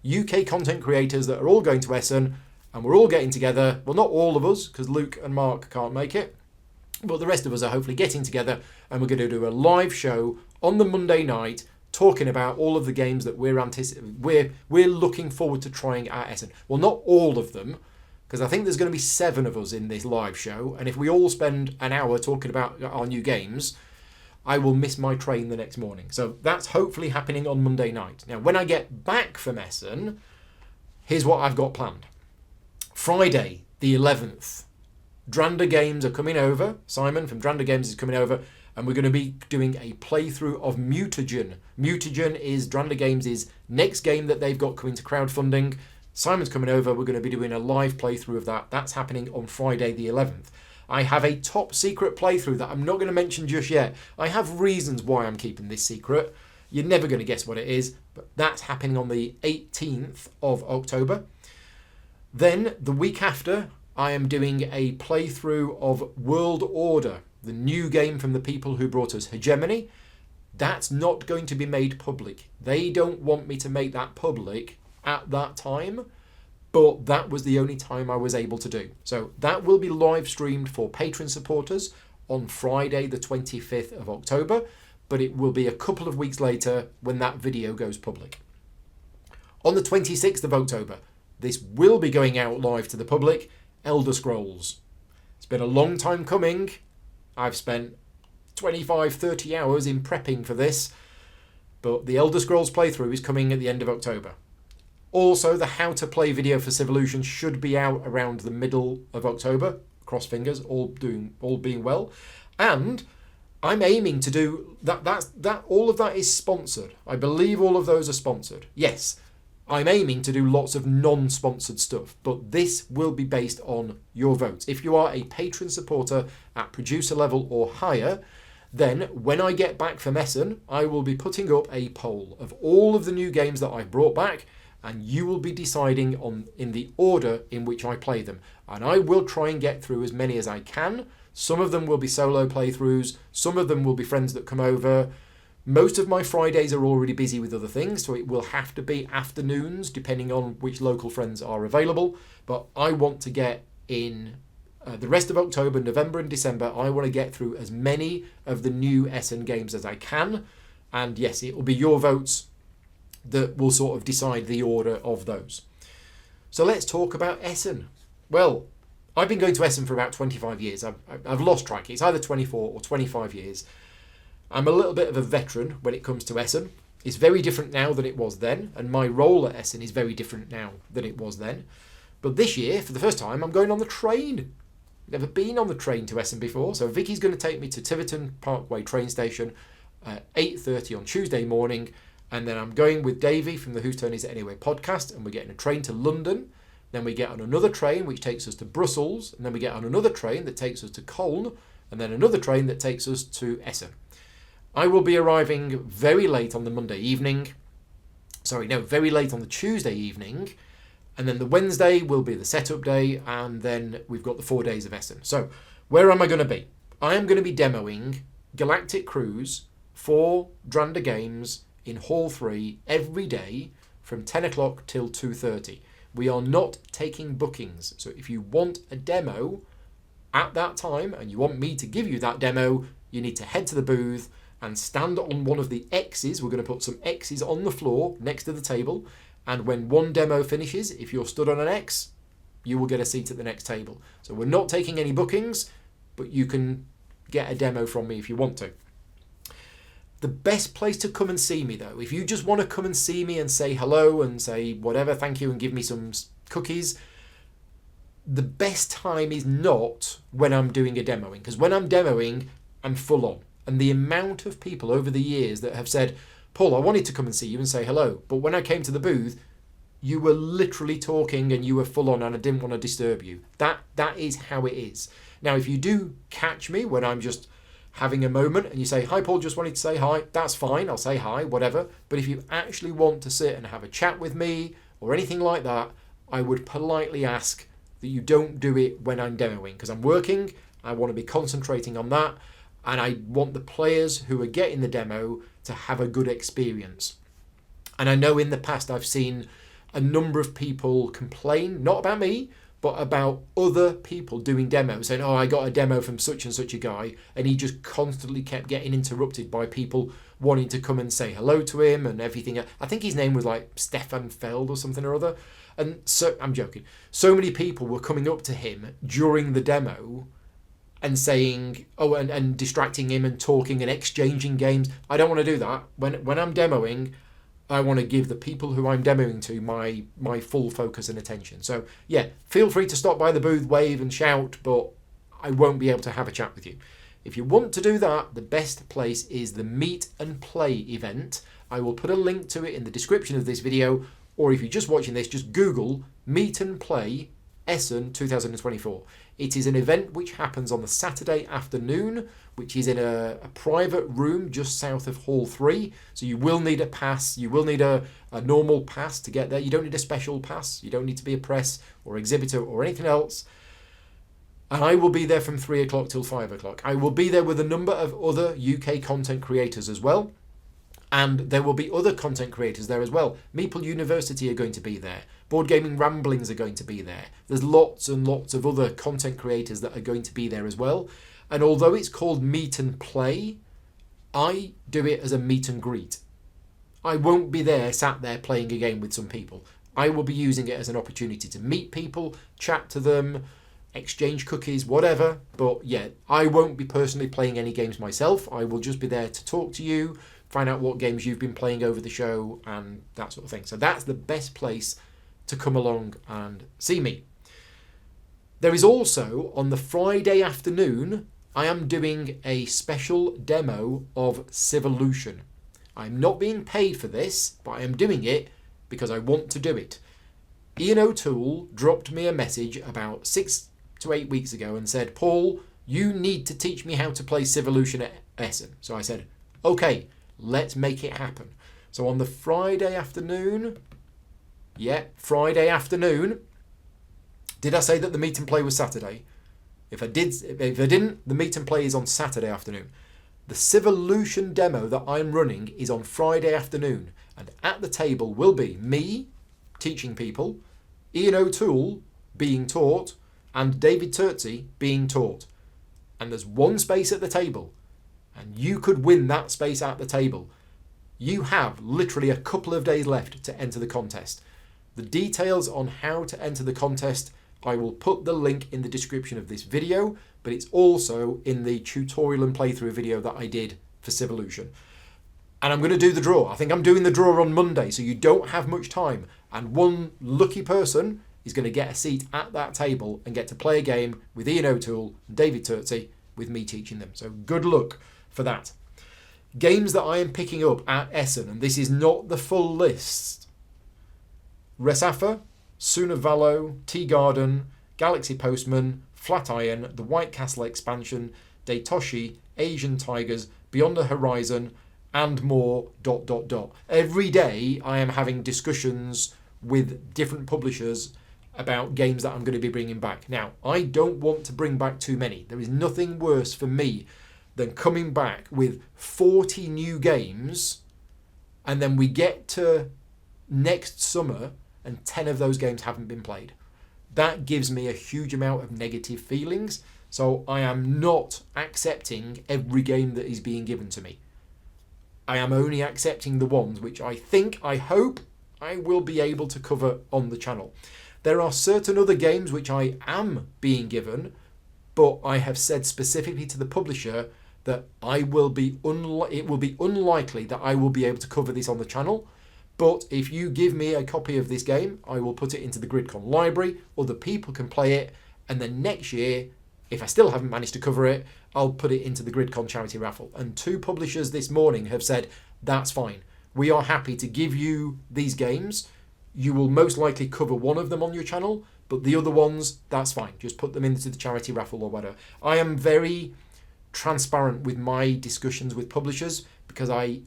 Speaker 1: UK content creators that are all going to Essen, and we're all getting together. Well, not all of us, because Luke and Mark can't make it, but the rest of us are hopefully getting together, and we're going to do a live show on the Monday night talking about all of the games that we're looking forward to trying at Essen. Well, not all of them, because I think there's going to be 7 of us in this live show, and if we all spend an hour talking about our new games, I will miss my train the next morning. So that's hopefully happening on Monday night. Now, when I get back from Essen, here's what I've got planned. Friday, the 11th, Dranda Games are coming over. Simon from Dranda Games is coming over, and we're going to be doing a playthrough of Mutagen. Mutagen is Dranda Games' next game that they've got coming to crowdfunding. Simon's coming over, we're going to be doing a live playthrough of that. That's happening on Friday the 11th. I have a top secret playthrough that I'm not going to mention just yet. I have reasons why I'm keeping this secret. You're never going to guess what it is, but that's happening on the 18th of October. Then, the week after, I am doing a playthrough of World Order, the new game from the people who brought us Hegemony. That's not going to be made public. They don't want me to make that public at that time, but that was the only time I was able to do. So that will be live streamed for patron supporters on Friday the 25th of October, but it will be a couple of weeks later when that video goes public. On the 26th of October, this will be going out live to the public, Elder Scrolls. It's been a long time coming. I've spent 25-30 hours in prepping for this, but the Elder Scrolls playthrough is coming at the end of October. Also, the how to play video for Civolution should be out around the middle of October. Cross fingers, all being well. And I'm aiming to do that. All of that is sponsored. I believe all of those are sponsored. Yes, I'm aiming to do lots of non-sponsored stuff, but this will be based on your votes. If you are a patron supporter at producer level or higher, then when I get back from Essen, I will be putting up a poll of all of the new games that I've brought back, and you will be deciding in the order in which I play them. And I will try and get through as many as I can. Some of them will be solo playthroughs. Some of them will be friends that come over. Most of my Fridays are already busy with other things, so it will have to be afternoons, depending on which local friends are available. But I want to get in the rest of October, November and December. I want to get through as many of the new Essen games as I can. And yes, it will be your votes that will sort of decide the order of those. So let's talk about Essen. Well, I've been going to Essen for about 25 years. I've lost track. It's either 24 or 25 years. I'm a little bit of a veteran when it comes to Essen. It's very different now than it was then, and my role at Essen is very different now than it was then. But this year, for the first time, I'm going on the train. Never been on the train to Essen before, so Vicky's going to take me to Tiverton Parkway train station at 8:30 on Tuesday morning. And then I'm going with Davey from the Whose Turn Is It Anyway podcast, and we're getting a train to London. Then we get on another train which takes us to Brussels, and then we get on another train that takes us to Cologne, and then another train that takes us to Essen. I will be arriving very late on the Monday evening. Very late on the Tuesday evening. And then the Wednesday will be the setup day, and then we've got the 4 days of Essen. So where am I going to be? I am going to be demoing Galactic Cruise for Dranda Games in Hall 3 every day from 10 o'clock till 2:30. We are not taking bookings. So if you want a demo at that time and you want me to give you that demo, you need to head to the booth and stand on one of the X's. We're going to put some X's on the floor next to the table. And when one demo finishes, if you're stood on an X, you will get a seat at the next table. So we're not taking any bookings, but you can get a demo from me if you want to. The best place to come and see me, though, if you just want to come and see me and say hello and say whatever, thank you, and give me some cookies, the best time is not when I'm doing a demoing. Because when I'm demoing, I'm full on. And the amount of people over the years that have said, Paul, I wanted to come and see you and say hello, but when I came to the booth, you were literally talking and you were full on and I didn't want to disturb you. That is how it is. Now, if you do catch me when I'm just having a moment and you say, hi, Paul, just wanted to say hi, that's fine. I'll say hi, whatever. But if you actually want to sit and have a chat with me or anything like that, I would politely ask that you don't do it when I'm demoing, because I'm working. I want to be concentrating on that. And I want the players who are getting the demo to have a good experience. And I know in the past I've seen a number of people complain, not about me, but about other people doing demos, saying, oh, I got a demo from such and such a guy, and he just constantly kept getting interrupted by people wanting to come and say hello to him and everything. I think his name was like Stefan Feld or something or other. And so, I'm joking. So many people were coming up to him during the demo and saying, oh, and distracting him and talking and exchanging games. I don't want to do that. When I'm demoing, I want to give the people who I'm demoing to my full focus and attention. So yeah, feel free to stop by the booth, wave and shout, but I won't be able to have a chat with you. If you want to do that, the best place is the Meet and Play event. I will put a link to it in the description of this video, or if you're just watching this, just Google Meet and Play Essen 2024. It is an event which happens on the Saturday afternoon, which is in a private room just south of Hall 3. So you will need a pass. You will need a normal pass to get there. You don't need a special pass. You don't need to be a press or exhibitor or anything else. And I will be there from 3 o'clock till 5 o'clock. I will be there with a number of other UK content creators as well. And there will be other content creators there as well. Meeple University are going to be there. Board Gaming Ramblings are going to be there. There's lots and lots of other content creators that are going to be there as well. And although it's called Meet and Play, I do it as a meet and greet. I won't be there, sat there playing a game with some people. I will be using it as an opportunity to meet people, chat to them, exchange cookies, whatever. But yeah, I won't be personally playing any games myself. I will just be there to talk to you, find out what games you've been playing over the show and that sort of thing. So that's the best place to come along and see me. There is also, on the Friday afternoon, I am doing a special demo of Civolution. I'm not being paid for this, but I am doing it because I want to do it. Ian O'Toole dropped me a message about 6 to 8 weeks ago and said, Paul, you need to teach me how to play Civolution at Essen. So I said, okay, let's make it happen. So on the Friday afternoon, Friday afternoon, did I say that the meet and play was Saturday? If I didn't, the meet and play is on Saturday afternoon. The Civolution demo that I'm running is on Friday afternoon. And at the table will be me teaching people, Ian O'Toole being taught, and David Turtsey being taught. And there's one space at the table. And you could win that space at the table. You have literally a couple of days left to enter the contest. The details on how to enter the contest, I will put the link in the description of this video, but it's also in the tutorial and playthrough video that I did for Civolution. And I'm going to do the draw. I think I'm doing the draw on Monday, so you don't have much time. And one lucky person is going to get a seat at that table and get to play a game with Ian O'Toole and David Turtsey with me teaching them. So good luck for that. Games that I am picking up at Essen, and this is not the full list. Resafa, Sunavalo, Tea Garden, Galaxy Postman, Flatiron, the White Castle expansion, Daitoshi, Asian Tigers, Beyond the Horizon, and more, ... Every day I am having discussions with different publishers about games that I'm going to be bringing back. Now, I don't want to bring back too many. There is nothing worse for me than coming back with 40 new games and then we get to next summer and 10 of those games haven't been played. That gives me a huge amount of negative feelings. So I am not accepting every game that is being given to me. I am only accepting the ones which I hope I will be able to cover on the channel. There are certain other games which I am being given, but I have said specifically to the publisher that it will be unlikely that I will be able to cover this on the channel. But if you give me a copy of this game, I will put it into the GridCon library, other people can play it, and then next year, if I still haven't managed to cover it, I'll put it into the GridCon charity raffle. And 2 publishers this morning have said, that's fine. We are happy to give you these games. You will most likely cover one of them on your channel, but the other ones, that's fine. Just put them into the charity raffle or whatever. I am very transparent with my discussions with publishers because I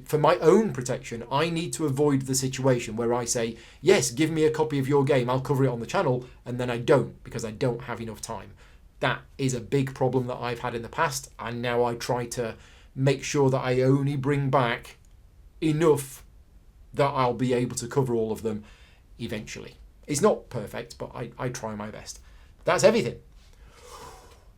Speaker 1: for my own protection, I need to avoid the situation where I say, yes, give me a copy of your game, I'll cover it on the channel, and then I don't because I don't have enough time. That is a big problem that I've had in the past, and now I try to make sure that I only bring back enough that I'll be able to cover all of them eventually. It's not perfect, but I try my best. That's everything.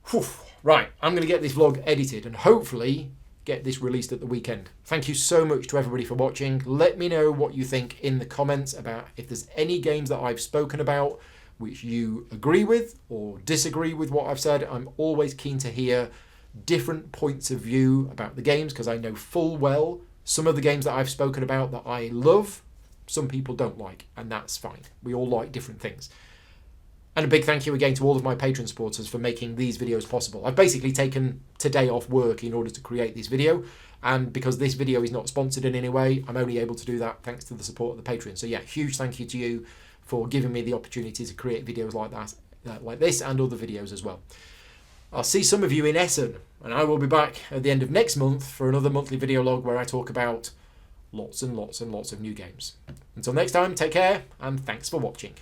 Speaker 1: Whew. Right, I'm going to get this vlog edited and hopefully get this released at the weekend. Thank you so much to everybody for watching. Let me know what you think in the comments about if there's any games that I've spoken about which you agree with or disagree with what I've said. I'm always keen to hear different points of view about the games because I know full well some of the games that I've spoken about that I love, some people don't like, and that's fine. We all like different things. And a big thank you again to all of my Patreon supporters for making these videos possible. I've basically taken today off work in order to create this video, and because this video is not sponsored in any way, I'm only able to do that thanks to the support of the Patreon. So yeah, huge thank you to you for giving me the opportunity to create videos like that, like this and other videos as well. I'll see some of you in Essen, and I will be back at the end of next month for another monthly video log where I talk about lots and lots and lots of new games. Until next time, take care, and thanks for watching.